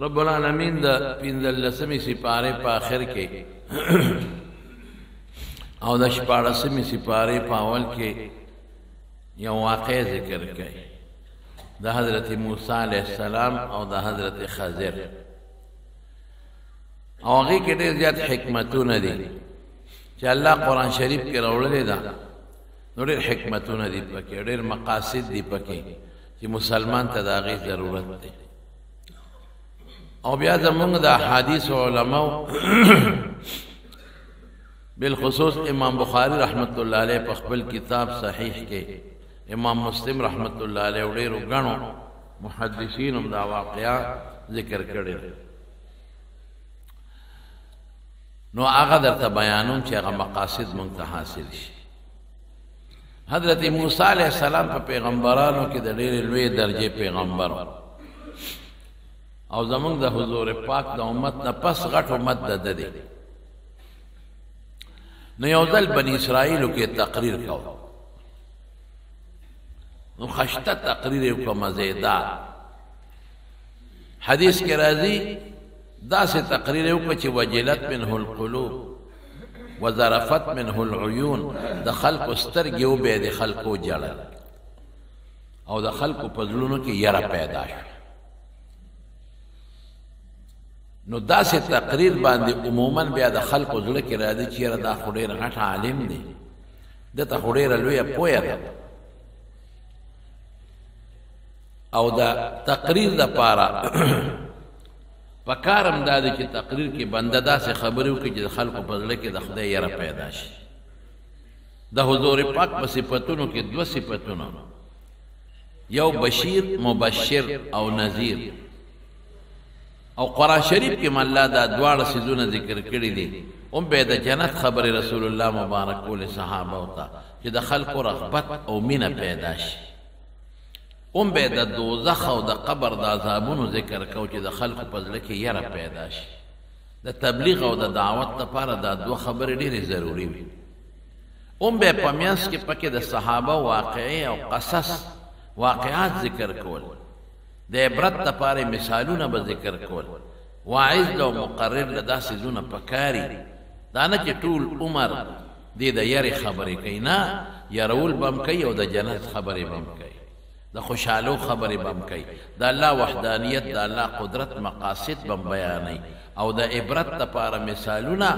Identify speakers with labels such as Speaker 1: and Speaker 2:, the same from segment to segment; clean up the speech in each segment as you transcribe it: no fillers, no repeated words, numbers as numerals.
Speaker 1: رب العالمین د 15مې سپارې په آخر کې او د 14مې سپارې په اول کې یو واقع ذکر کوي د حضرت موسی علیه السلام او د حضرت خضر او هغه کې ډېر زیات حکمتونه دي چې الله قرآن شریف کې راوړلې ده نو ډېر حکمتونه دي پکې ډېر مقاصد دي پکې چې مسلمان ته د هغې ضرورت دی او بیا زمونږ د احادیث علماء بالخصوص امام بخاری رحمت الله علیه په خپل کتاب صحیح کې امام مسلم رحمت الله علیه ډېرو غنو محدثین هم دا واقعا ذکر کړي نو هغه درته بیانوم چې هغه مقاصد مونږ ته حاصل شي حضرت موسی علیه السلام په پیغمبرانو کې د ډېرې لوی درجې پیغمبر او زمونږ د حضور پاک د امت نه پس غټ امت د دی نو یو ځل بني اسرائیلو کې تقریر کوو نو خشته تقریر یې وکړه مزیدار حدیث کې راځي داسې تقریر یې وکړه چې وجلت منه القلوب وظرفت منه العیون د خلقو سترګې وبې د خلقو جړل او د خلقو په زړونو کې یره پیدا شوه نو داسې تقریر باندې عموما بیا د خلقو زړه کې راځي چې یاره دا خو ډېر غټ عالم دی دته خو ډېره لویه پویه ده او د تقریر دپاره پکار هم دا دی چې تقریر کې بنده داسې خبرې وکړي چې د خلقو په زړه کې د خدای یره پیدا شي د حضور پاک په صفتونو کې دوه صفتونه یو بشیر مبشر او نذیر او قرآن شریف کې الله دا دواړه څیزونه ذکر کړي دي هم به د جنت خبرې رسول الله مبارک کولې صحابه ته چې د خلقو رغبت او مینه پیدا شي هم به د دوزخ او د قبر د عذابونو ذکر کو چې د خلقو په زړه کې یره پیدا شي د تبلیغ او د دعوت لپاره دا دوه خبرې ډېرې ضروري وي هم به په میانس کې پکې د صحابه واقعي او قصص واقعات ذکر کول د عبرت لپاره مثالونه به ذکر کول واعظ او مقرر د داسې زونه پکاري دا نه چې ټول عمر دې د یاري خبرې کوي نه یارول بم کوي او د جنت خبرې بم کوي د خوشحالو خبرې بم کوي د الله وحدانیت د الله قدرت مقاصد بم بیانوي او د عبرت لپاره مثالونه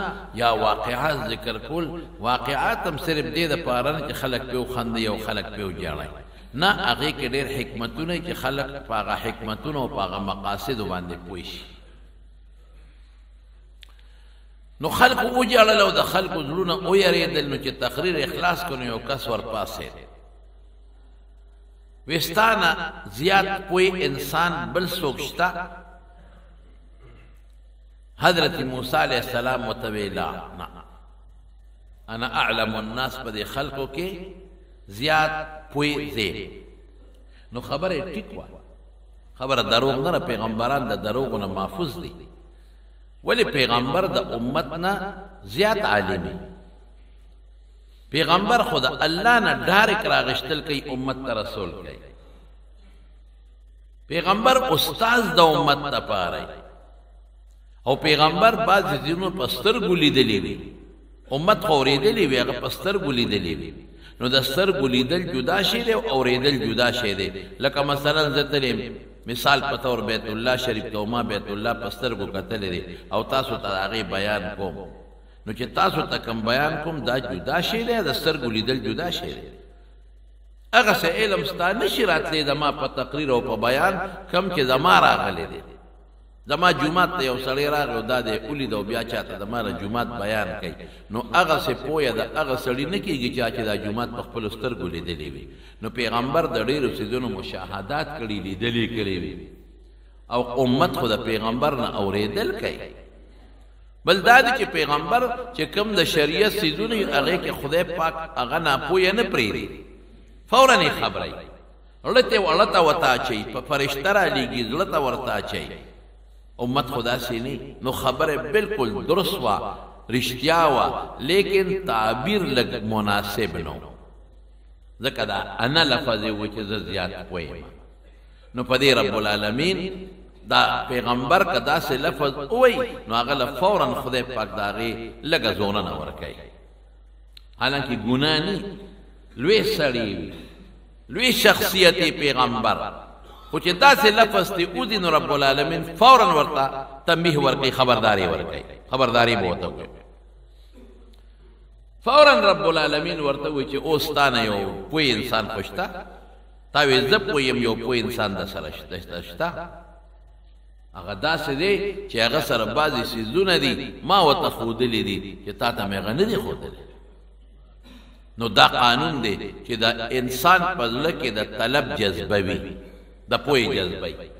Speaker 1: یا واقعات ذکر کول واقعات هم صرف دې دپاره نه چې خلک پې وخندي او خلک پې وجاړي نه هغې کې ډېر حکمتونه چې خلک په هغه حکمتونو او په هغه مقاصدو باندې پوه شي نو خلکو وجاړل او د خلکو زړونه ویرېدل نو چې تقریر اخلاص کړو یو کس ورپاسېد وستانه زیات پوی انسان بل څوک شته حضرت موسی علیه السلام متویلا نه انا اعلم الناس په دې خلکو کې زیات پوی زی نو خبره ټیک وه خبره دروغ نه پیغمبران د دروغو نه محفوظ دي ولی پیغمبر د امت نه زیات عالمي پیغمبر خود الله نه ډایرک راغشتل کوي امت ته رسول کوي پیغمبر استاد د امت لپاره او پیغمبر بعض ځینو په سترګو لیدلي وي امت خو اورېدلي وي هغه په سترګو لیدلي وي نو د سترګو لیدل جدا شی دی او اورېدل جدا شی دی لکه مثلا زه تلم مثال په طور بیت الله شریف ته ما بیت الله په سترګو کتلی دی او تاسو ته د هغې بیان کوم نو چې تاسو ته کوم بیان کوم دا جدا شی دی د سترګو لیدل جدا شی دی هغسې علم ستا نشي راتلی زما په تقریر او په بیان کم چې زما راغلی دی زما جومات ته یو سړی راغی او دا دی ولید او بیا چاته زما د جومات بیان کوي نو هغسې پویه د هغه سړي نه کېږي چې دا جومات په خپلو سترګو لیدلی وي نو پیغمبر د ډېرو څیزونو مشاهدات کړي لیدلي کړي وي او امت خو د پیغمبر نه اورېدل کوي بل دا دی چې پیغمبر چې کوم د شریعت څیزونه وي هغې کې خدای پاک هغه ناپویه نه پرېږدي فورا یې خبروي زړه ته ورته ورته اچوي په فرشته رالیږي زړه ته ورته اچوي امت خدا سے نہیں نو خبر بالکل درست وا رشتیا وا لیکن تعبیر لگ مناسب نو ذکر دا انا لفظ و چې زیات پویم نو پدې رب العالمین دا پیغمبر که دا سے لفظ اوئی نو اغلا فوراً خدای پاک داغی لگا زونن ورکی حالانکہ گناہ نہیں لوی سڑی لوی شخصیتی پیغمبر خوچ دا سے لفظ تی او دین رب العالمین فوراً ورطا تنبیح ورکی خبرداری ورکی خبرداری بہتا ہوئی فوراً رب العالمین ورطا ہوئی چی اوستانا یو پوئی انسان خوشتا تاوی زب پوئیم یو پوئی انسان دا سرشتا اگه داسې دی چې هغه سره بعضې څیزونه دي ما ورته ښودلي دي چې تا ته مې هغه نه دي ښودلی نو دا قانون دی چې د انسان په زړه کې د طلب جذبه وي د پوهې جذبه وي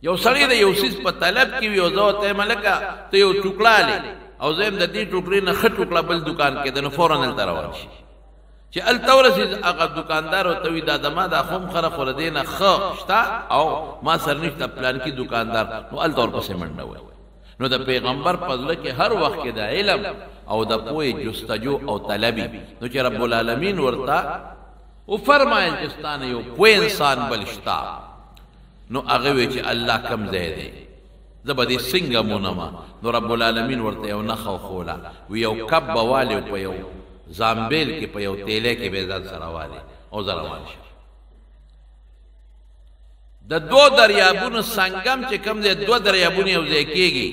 Speaker 1: یو سړی د یو څیز په طلب کې وي او زه ورته یم هلکه ته یو ټوکړه هلې او زه یم د دې ټوکړې نه ښه ټوکړه بل دوکان کې ده نو فوراً هلته روان شي چې هلته ورسېد هغه دوکاندار ورته وي دا زما دا خو هم خره خو له دې نه ښه شته او ما سره نشته پلانکي دوکاندار نو هلته ورپسې منډه وایي نو د پیغمبر په زړه کې هر وخت کې د علم او د پوهې جستجو او طلبي نو چې رب العالمین ورته وفرمایل چې ستا نه یو پوه انسان بل شته نو هغه وی چې الله کم ځای دی زه به دې څنګه مونمه نو رب العالمین ورته یو نښه وښوله وی یو کب به والې په یو زامبیل کې په یو تیلې کې به ځان سره والي او زه روان شم د دو دریابونو سنگم چې کوم دی دو دریابونه یو ځای کېږي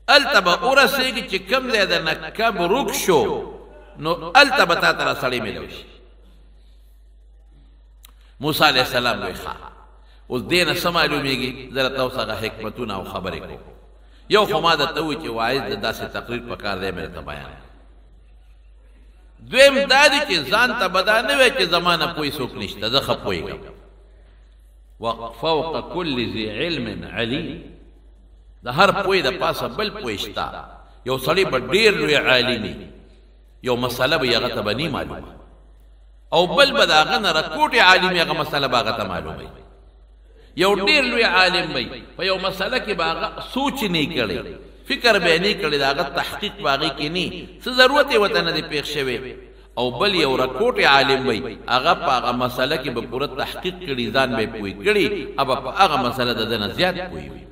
Speaker 1: هلته به ورسېږي چې کوم دی د نه کب روک شو نو هلته به تا ته را سړی میلو شي موسی علیه السلام وایي ښه اوس دې نه څه معلومېږي زه راته اوس هغه حکمتونه او خبرې کوم یو خو ما درته وایي چې واعظ د داسې تقریر په کار دی مې درته بیان دویم دا دی چې ځان ته به دا نه وایي چې زما نه پوهې څوک نشته زه ښه پوهېږم وفوق کل ذي علم علیم د هر پوهې د پاسه بل پوهې شته یو سړی به ډېر لوی عالم یو مسله به هغه ته به نه معلومه او بل به د هغه نه رکوټې عالم هغه مسله به هغه ته معلومه یو ډېر لوی عالم وي په یو مسله کې به هغه سوچ نه کړی فکر به نه کړی د هغه تحقیق به هغې کې نه څه ضرورت یې ورته نه دی پېښ شوی او بل یو رکوټې عالم وي هغه په هغه مسله کې به پوره تحقیق کړي ځان به یې پوه کړي او په هغه مسله د ده نه زیات پوه وي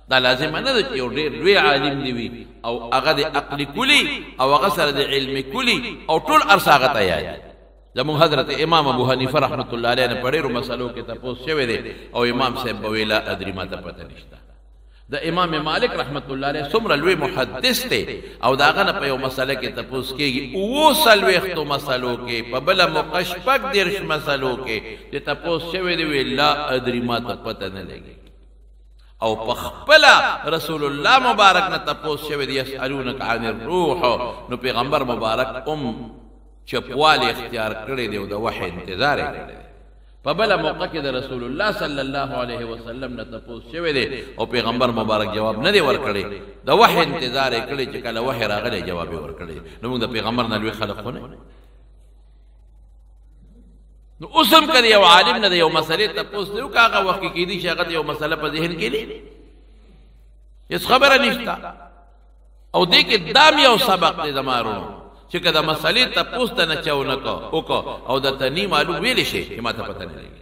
Speaker 1: دا لازمه نه ده چې یو ډېر لوی عالم دی وي او هغه د عقل کلي او هغه سره د علم کلي او ټول ارس هغه ته یاد زموږ حضرت امام ابو حنیفه رحمت الله علیه نه په ډېرو مسلو کې تپوس شوی دی او امام صاحب به ویل لا ادري ما ته پته نشته د امام مالک رحمت الله علیه څومره لوی محدث دی او د هغه نه په یو مسله کې تپوس کېږي اووه څلوېښتو مسلو کې په بله موقع شپږ دېرش مسلو کې چې تپوس شوی دی وی لا ادري ما ته پته نه لګي او په خپله رسول الله مبارک نه تپوس شوی دی یسألونک عن الروح نو پیغمبر مبارک چپوالی اختیار کړی دی او د وحی انتظار یې کړی دی په بله موقع کې د رسول الله صلی الله علیه وسلم نه تپوس شوی دی او پیغمبر مبارک جواب نه دی ورکړی د وحی انتظار یې کړی چې کله وحی راغلی جواب یې ورکړی نو موږ د پیغمبر نه لوی خلق خو نه نو اوس هم که د یو عالم نه د یو مسلې تپوس دی که هغه وخت کې کېدي چې هغه د یو مسله په ذهن کې دی هېڅ خبره نشته او دې کې دام یو سبق دی زما وروڼو چې که د مسلې تپوس ته نه چا وکړه او درته نی معلوم ویلی شي چې ما ته پته نه لګي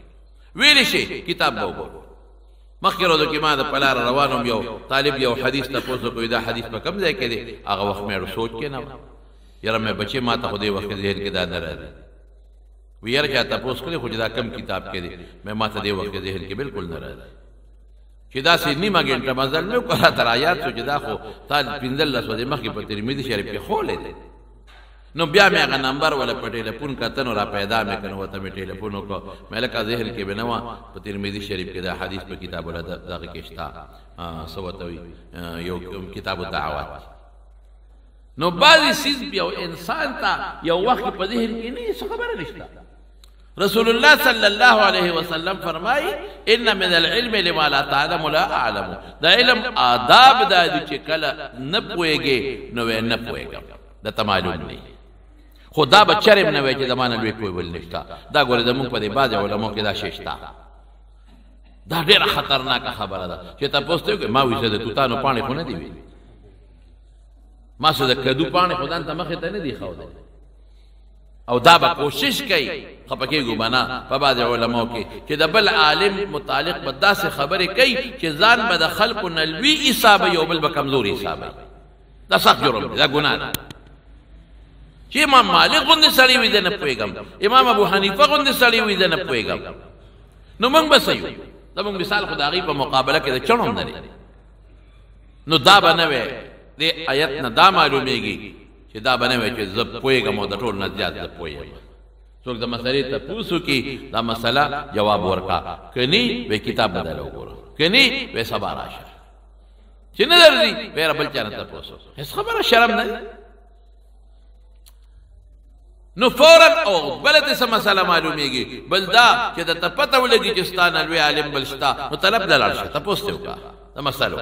Speaker 1: ویلی شي کتاب به وګورو مخکې ورځو کې ما د په لاره روان وم یو طالب یو حدیث تپوس وکړو دا حدیث په کوم ځای کې دی هغه وخت مې سوچ کې نه و یاره مې بچې ما ته خو دې وخت ذهن کې دا نه راځي وی یاره چا تپوس کړی خو چې دا کم کتاب کې دی مې ما ته دې وخت ذهن کې بالکل نه راځي چې داسې نیمه ګنټه مزل مې وکړه راته رایاد شو چې دا خو تا پنځلس ورځې مخکې په ترمذي شریف کې خولی دی نو بیا مې هغه نمبر ولا په ټیلیفون کته نو را پیدا مې کړه ورته مې ټیلیفون وکړه مې لکه ذهن کې به نه وه په ترمذي شریف کې دا حدیث په کتاب دغه کې شته څه ورته وي یو کتاب الدعوات نو بعضې څیز یو انسان ته یو وخت په ذهن کې نه څه خبره نشته رسول الله صلی الله علیه وسلم فرمایي ان من العلم لما لا تعلم لا اعلم دا علم آداب دا دي چې کله نه پوهېږې نو نه پوهېږم دا ته معلوم نه خدا به چرم نه وای چې زمانه لوی پوهول نشته دا ګوره زموږ په دې بعضې علماو کې دا شی شته دا ډېره خطرناکه خبره ده چې تپوس ته وکړې ما وایي زه د توتانو پاڼې خو نه دي ویلي ما څه د کدو پاڼې خو ځان ته مخې ته نه دي ښودلی او دا به کوشش کوي خپکیږو بنا په بعض علماء کې چې د بل عالم متعلق به داسې خبرې کوي چې ځان به د خلکو نه لوی حسابوي او بل به کمزوري حسابوي دا سخت جرم دی دا ګناه ده چې امام مالک غوندې سړی وي زه نه پوهېږم امام ابو حنیفه غوندې سړی وي زه نه پوهېږم نو موږ به څه یو زموږ مثال خو د هغې په مقابله کې د چڼو هم نه نو دا به نه وی دې آیت نه دا معلومیږي چې دا به نه وی چې زه پوهېږم او د ټول نه زیات زه پوهېږم څوک د مسلې تپوس وکړي دا مسله جواب ورکړه که نه وی کتاب بدله وګوره که نه وی سبا راشه چې نه درځي ویره بل چا نه تپوس هېڅ خبره شرم نه نو فورا او بل ته څه مسله معلومیږي بل دا چې د ته پته ولګي چې ستا نه لوی عالم بل شته نو طلب ته لاړ شه تپوس ته وکړه د مسلو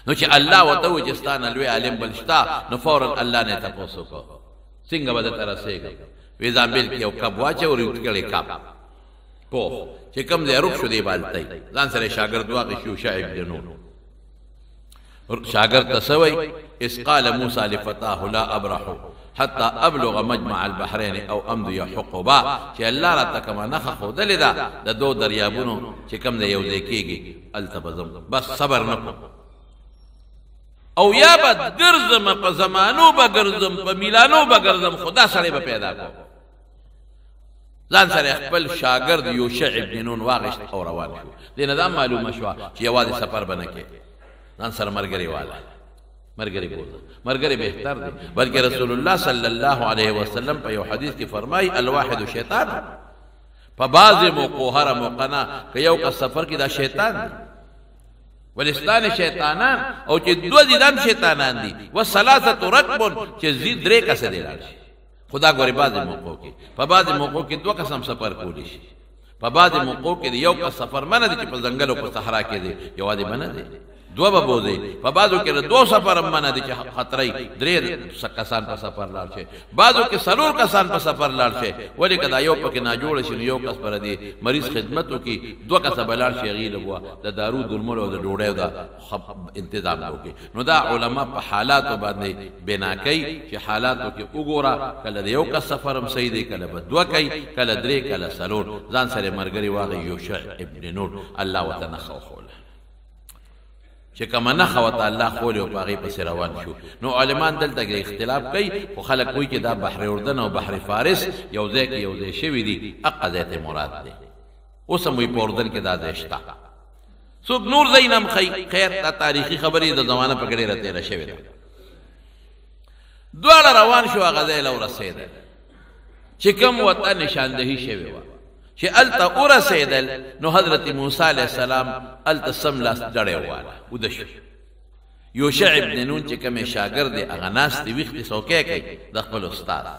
Speaker 1: نو چې الله ورته وایي چې ستا نه لوی عالم بل شته نو فورا الله نه تپوس وکړه څنګه به درته رسېږي وی زامبل کې یو کب واچوي او ورکړی کب پوخ چې کوم ځای روک شو دی بالتی ځان سره شاګرد واخیست یوشع ابن نون شاگرد تسوي اس قال موسى لفتاه لا ابرح حتى ابلغ مجمع البحرين او امضي حقبا چې الله را تکما نخ خودل دا د دو دریابونو چې کم د یو ځای کېږي التبزم بس صبر نکو او یا بد ګرځم په زمانو به ګرځم په میلانو به ګرځم خدا سره به پیدا کو ځان سره خپل شاګرد یوشع ابن نون واغشت او روان شو دې نظام معلومه شو چې یوازې سفر بنه کې ځان سره مرګري والا مرګري بوله مرګري بهتر دی بلکې رسول الله صلی الله علیه وسلم په یو حدیث کې فرمای الواحد شیطان په بعض موقع هر موقنا که یو کا سفر کې دا شیطان دی ولستان شیطانان او چې دو دي شیطانان دي وثلاثه ركب چې زی درې کسه دی راشي خدا ګوري بعض موقع کې په بعض موقع کې دوه قسم سفر کولی شي په بعض موقع کې یو کا سفر منه دي چې په ځنګل او په صحرا کې دی یو وادي منه دي دو به بوزي په بعضو کې دو سفر منه دي چې خطرې درې کسان په سفر لاړ شي بعضو کې سلور کسان په سفر لاړ شي ولې کدا یو پکې نه جوړ شي یو کس پر دی مریض خدمتو کې دو کس بلار شي غیل بوا د دارو دلمل او د ډوډۍ دا تنظیم وکي نو دا علما په حالات باندې بنا کوي چې حالاتو کې وګوره کله یو کس سفر هم صحیح دی کله بدو کوي کله درې کله سلور ځان سره مرګري واغی یوشع ابن نون الله وتنخو چې کما نه خوته الله خول او باغی پس روان شو نو علمان دلته اختلاف کوي خو خلک کوي چې دا بحر اردن او بحر فارس یو ځای کې یو ځای شوی دي اقذات مراد دي اوس هم په اردن کې دا ځشتا څوک نور زینم خیر دا تاریخي خبرې د زمانه په ګډه راته را شوی ده دواړه روان شو غزا له رسیدل چې کوم وطن نشاندهي شوی و چې الته ورسېدل نو حضرت موسی علیہ السلام الته سملاس جړې واله ودش یوشع ابن نون چې کوم شاګرد هغه ناس دی وخت سوکې کوي د خپل استاد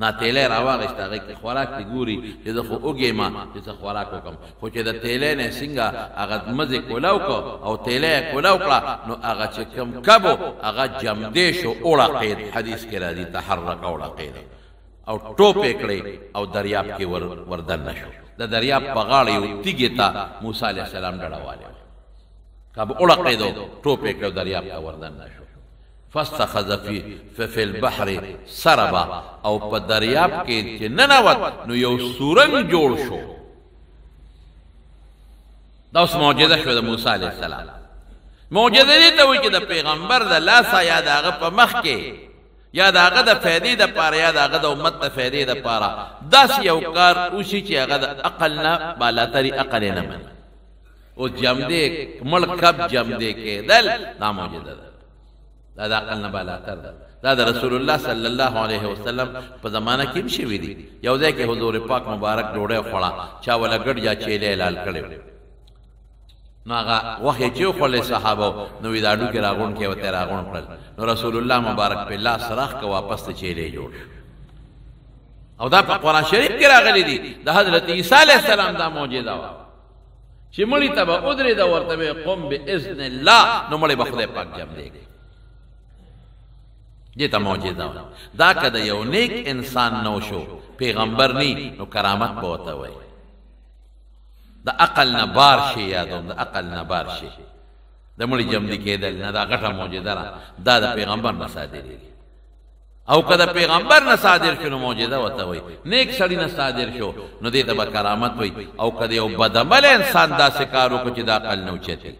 Speaker 1: نا تیلې راوغشت هغه خوراک دی ګوري چې زه خو اوګې ما چې زه خوراک وکم خو چې د تیلې نه څنګه هغه مزه کولاو کو او تیلې کولاو کړه نو هغه چې کوم کبو هغه جمدې شو اوړه قید حدیث کې راځي تحرک اوړه قید او ټوپې کړې او دریاب کې وردن نشو د دریاب په غاړه یو تیګه تا موسی علیہ السلام ډړواله کب اورقې دو ټوپې کړو دریاب ته وردن نشو فاستخذ في البحر سربا او په دریاب کې چې ننوت نو یو سورنګ جوړ شو دا اوس معجزه شو د موسی علیہ السلام معجزه دې ته وایي چې د پیغمبر د لاسه یا د هغه په مخ کې یا دا هغه د فائدې د پاره یا دا هغه د امت د فائدې د پاره داس یو کار اوسي چې هغه د عقل نه بالاتري عقل نه من او جمدې ملک کب جمدې کې دل دا موجوده ده دا د عقل نه بالاتر ده دا د رسول الله صلی الله علیه وسلم په زمانہ کې هم شوی دي یو ځای کې حضور پاک مبارک ډوډۍ خوړه چا ولا ګډ یا چیلې لال کړي نو هغه وحی چې خو صحابه نو ویداډو کې راغون کې وته راغون کړل نو رسول الله مبارک په الله سراخ کو واپس ته چیلې جوړ او دا په قران شریف کې راغلي دي د حضرت عیسی علیہ السلام دا معجزه وا چې مړی ته به ادري دا ورته قم باذن الله نو مړی به خدای پاک جام دی دې ته معجزه وا دا کده یو نیک انسان نو شو پیغمبر ني نو کرامت بوته وای د عقل نه بار شي یادوم د عقل نه بار شي د مړي جمع دي کېدل نه دا غټه معجزه ده دا د پیغمبر نه صادري او کده پیغمبر نه صادر شو نو معجزه وته وي نیک سړی نه صادر شو نو دې ته به کرامت وي او کده یو بدعمل انسان داسې کار وکړي چې د عقل نه اوچتي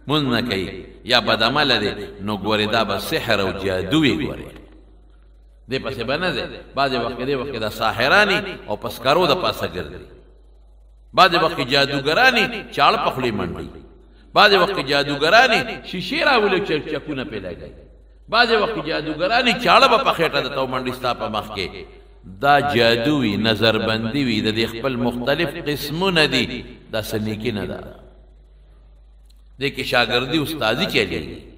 Speaker 1: مونځ نه کوي یا بدعمل دی نو ګورې دا به سحر او جادو وي ګورې دې پسې به نه دی بعضې وخت د ساحرانی او پسکرو د پاسه ګرځي بعضې وخت جادوګرانی چاړه په خولې منډي بعضې وخت جادوګرانی شیشې راولي چکونه پې لګوي بعضې وخت جادوګرانی چاړه به په خېټه د تو منډي ستا په مخ کې دا جادو وي نظربندي وي د دې خپل مختلف قسمونه دي دا څه نیکي نه ده دې کې شاګردي استادي چلېږي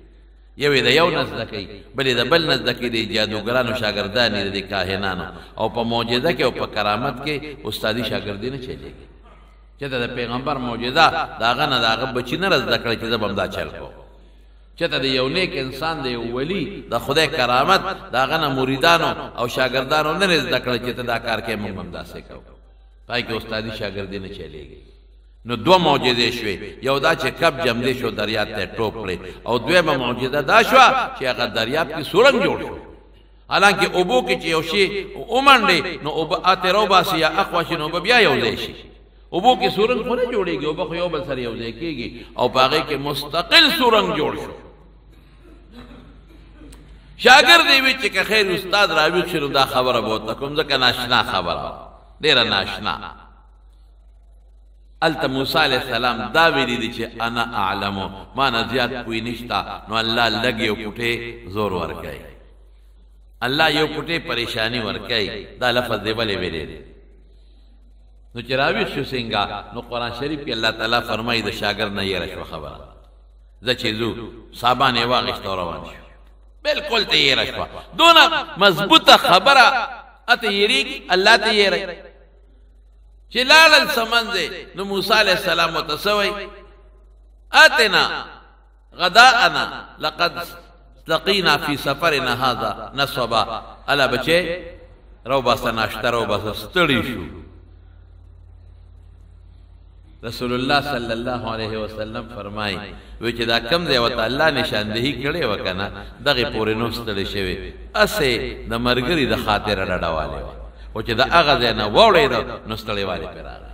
Speaker 1: یو د یو نه زده کوي بلې د بل نه زده کوي د جادوګرانو شاګردان دي د کاهنانو او په معجزه کې او په کرامت کې استادي شاګردي نه چلېږي چې د پیغمبر معجزه د هغه نه د هغه بچي نه زده کړی چې زه به هم دا چل کوم چې د یو نیک انسان د یو ولی د خدای کرامت د هغه نه مریدانو او شاګردانو نه زده کړی چې ته دا کار کوې موږ هم داسې کوو پای کې استادي شاګردي نه چلېږي نو دو معجزې شوې یو دا چې کب جمدې شو دریاب ته ټوپ کړې او دویمه معجزه دا شوه چې هغه دریاب کې سورنګ جوړ شو حالانکه اوبو کې چې یو شی ومنډې نو اوبه اتې راوباسي یا اخوا شي نو اوبه بیا یو ځای شي اوبو کې سورنګ خو نه جوړېږي اوبه خو یو بل سره یو ځای کېږي او په هغې کې مستقل سورنګ جوړ شو شاګرد یې وي چې که خیر استاد راویښ شي نو دا خبره به ورته کوم ځکه ناشنا خبره ډېره ناشنا الته موسی علیہ السلام دا ویلی دی چې انا اعلمو ما نه زیات کوئی نشتا نو الله لګ یو پټې زور ورکای الله یو پټې پریشانی ورکای دا لفظ دی ولې ویلې نو چې راویښ شو څنګه نو قرآن شریف کې الله تعالی فرمایي د شاګرد نه یې رشوه خبره زه چې زو صابان یې واغېست او روان شو بالکل ته یې رشوه دونه مضبوطه خبره اته یېرېږي الله ته یېری چې لاړل سمندې نو موسی علیہ السلام وتسوي اتنا غداءنا لقد لقينا في سفرنا هذا نصبا الا بچي رو بس ناشته رو بس ستړي شو رسول الله صلی الله علیه وسلم فرمای و چې دا کم دی وته الله نشاندهی کړي وکنه دغه پورې نو ستړي شوی اسه د مرګري د خاطر لړواله او چې دا هغه ځای نه واوړېد نو ستړی والی پرې راغی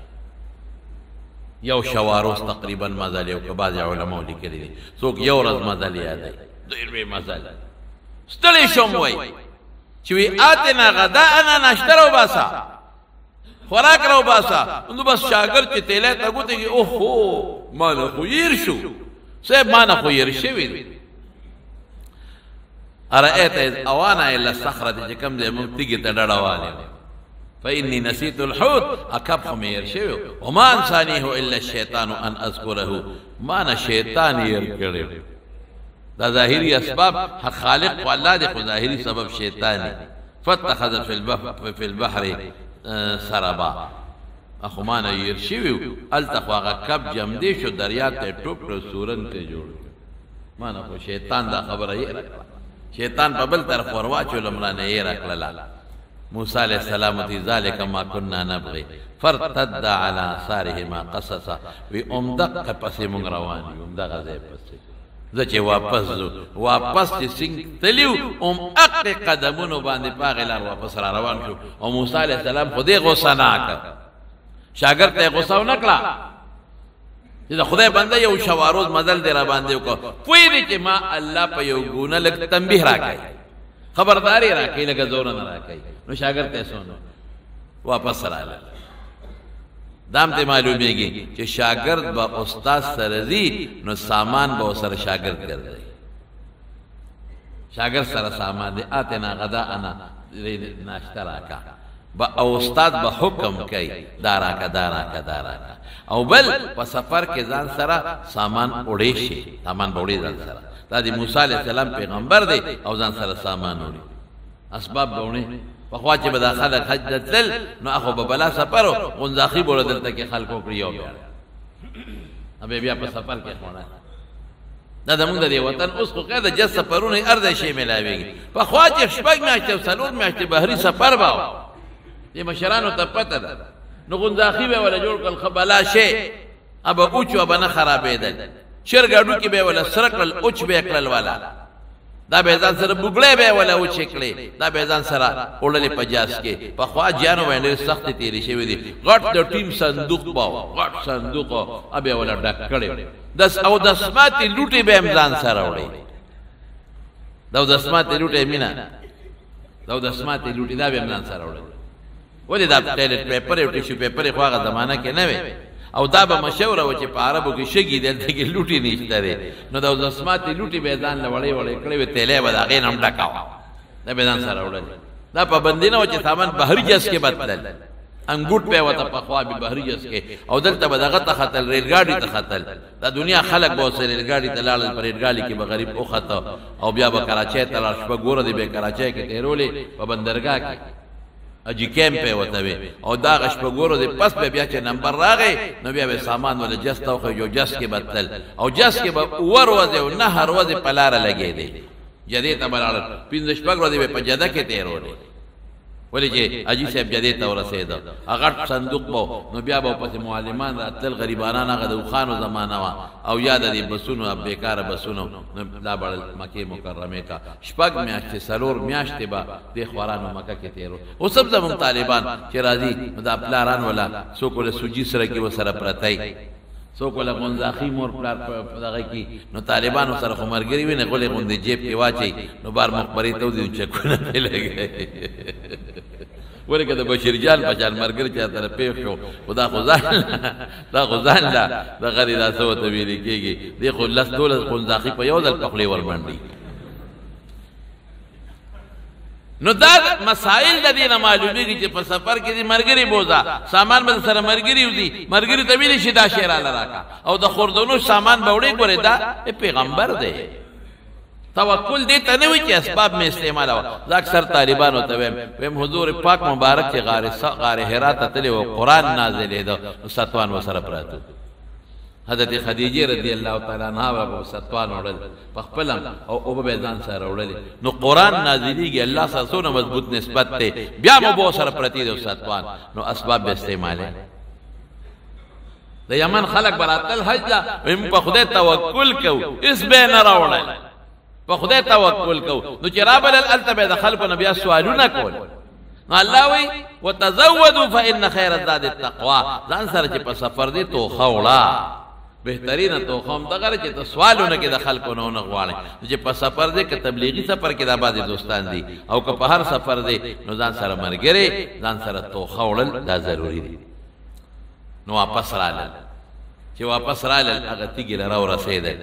Speaker 1: یو شواروس تقریبا مزل یو که بعضې علماو لیکلي دي څوک یو ورځ مزل یادوي ډېر لوی مزل ستړی شوم وایي چې وی آتنا غداءنا ناشته راوباسه خوراک راوباسه نو بس شاګرد چې تیلی ته ګوتې کړي اوهو ما نه خو هیر شو صاحب ما نه خو هیر شوي دي ارأیت اذ اوانا الا الصخره چې کوم ځای موږ تیږې ته ډډه والې فإني نسيت الحوت اکب خو مې هیر شوی وما انسانیه الا الشیطان ان اذکره ما نه شیطان هیر کړی دا ظاهري اسباب حق خالق خو الله دی خو ظاهري سبب شیطان فاتخذ في البحر سربا اخو ما نه هیر شوی هلته خو هغه کب جمدې شو دریاب ته ټوپ کړو سورن ته جوړ ما نه خو شیطان دا خبره یې شیطان په بل طرف ورواچو لمرانه یې راکړله موسی علیہ السلام تی ذالک ما كنا نبغي فرتد على آثارهما قصصا وی امدق پسې مونږ روان یو دغه ځای پسې زه چې واپس چې څنګه تلیو اق قدمونو باندې پاغې لار واپس را روان شو او موسی علیہ السلام خو دې غوسه نه کړ شاګرد ته غوسه ونه کړه چې د خدای بنده یو شواروز مزل دی را باندې وکړه پوه دی چې ما الله په یو ګونه لږ تنبیه راکړی خبرداری راکړي لکه زور نه راکړي نو شاګرد ته سونه واپس راغله دام ته معلومیږي چې شاګرد به استاد سره ځي نو سامان به سره شاګرد ګرځي شاګرد سره سامان دی اتنا غداءنا ناشته راکا با او استاد به حکم کوي داراکا او بل په سفر کې ځان سره سامان وړي شي سامان وړي ځان سره دا دی موسی علیہ السلام پیغمبر دی او ځان سره سامان وړي اسباب وړي په خوا چې به دا خلک حج تل نو اخو به بلا سفر غنځاخي بوله دلته کې خلکو کړي یو بیا بیا په سفر کې خونه دا زمونږ د دې وطن اوس خو قاعده جز سفرونه هر ځای شی میلاویږي په خوا چې شپږ میاشتې او څلور میاشتې بحري سفر به دې مشرانو ته پته ده نو غنځاخي به ولا جوړ کړل خبلا شي ابا اوچو ابا نه خرابېدل شرګاډو کې به ولا سرکل اوچ به کړل والا دا به ځان سره بوګړې به ولا و چکلې دا به ځان سره وړلې پجاس کې په خوا جانو باندې سخت تیری شوی دي غټ د ټیم صندوق باو غټ صندوق ابه ولا ډک کړي د سمات لوټي به ځان سره وړي د سمات لوټي مینا د سمات لوټي دا به ځان سره وړي ولې دا ټایلټ پیپر او ټیشو پیپر خو هغه زمانہ کې نه وي او دا به مشوره و چې په عربو کې شګي دلته کې لوټي نشته لري نو د زسمات لوټي به ځان لوړې وړې کړې وي تیلې به دا غین هم ډکاو دا به ځان سره وړل دا پابندی نه و چې سامان بهر جس کې بدل انګوټ په وته په خوا به بهر جس کې او دلته به دغه ته خطل ریل ګاډي ته خطل دا دنیا خلک به سره ریل ګاډي ته لاړل پر ریل ګاډي کې به غریب او خطا او بیا به کراچۍ ته لاړ شپه ګوره دی به کراچۍ کې تیرولې په بندرګاه کې اجي کیمپ په وته وي او دا غش په ګورو دي پس به بیا چې نمبر راغی نو بیا به سامان ول جست او جو جس کې بدل او جس کې به ور وځي او نهر وځي پلار لګي دي جدي ته بلال پینځ شپږ ورځې به په جده کې تیرولې ولې چې اجي صاحب جدي ته ورسېد هغه صندوق بو نو بیا به په معلمان راتل غریبانان هغه د خانو زمانہ وا او یاد دي بسونو بیکاره بسونو دا بل مکه مکرمه کا شپږ میاشتې سلور میاشتې با د خوارانو مکه کې تیرو او سب زمون طالبان چې راضي دا پلاران ولا سو کوله سوجي سره کې وسره پرتای سو کوله غونځاخي مور پلار دغه کې نو طالبانو سره خمرګری ویني غولې غوندې جیب کې واچي نو بار مخبري ته ودی چکونه لګي ورګه د بشیر جان بچان مرګر چا تر پیښ شو خدا غزان لا د غری راسو ته ویل کېږي دی خو لس دولت غونځاخي په یو ځل پخلی ور باندې نو دا مسائل د دې معلومیږي چې په سفر کې دي مرګري بوزا سامان به سره مرګري ودي مرګري ته ویل شي دا شعر لراکا او د خوردونو سامان بوړې ګورې دا پیغمبر دی توکل دې ته نه وي چې اسباب می استعمال او اکثر طالبانو ته ویم حضور پاک مبارک چې غار حرا ته تل او قران نازلې ده ستوان وسره پراته حضرت خدیجه رضی الله تعالی عنها او ستوان وړل پخپلم او به ځان سره وړل نو قران نازلېږي الله سره سونه مضبوط نسبت ته بیا مو سره پرتی ده ستوان نو اسباب به استعمال د یمن خلق براتل حج هم په خدای توکل کو اس به نه راوړل په خدای توکل کو نو چې رابل التبه د خلق نبي سوالونه کول الله وی وتزودوا فان خير الزاد التقوى ځان سره چې په سفر دي تو خوړه بهترینه تو خام دغه چې سوالونه کې د خلکو نه غواړي چې په سفر دي ک تبلیغي سفر کې د آباد دوستان دي او که په هر سفر دي نو ځان سره مرګري ځان سره تو خوړل دا ضروری دي نو واپس رااله چې واپس رااله هغه تیګل راو رسیدل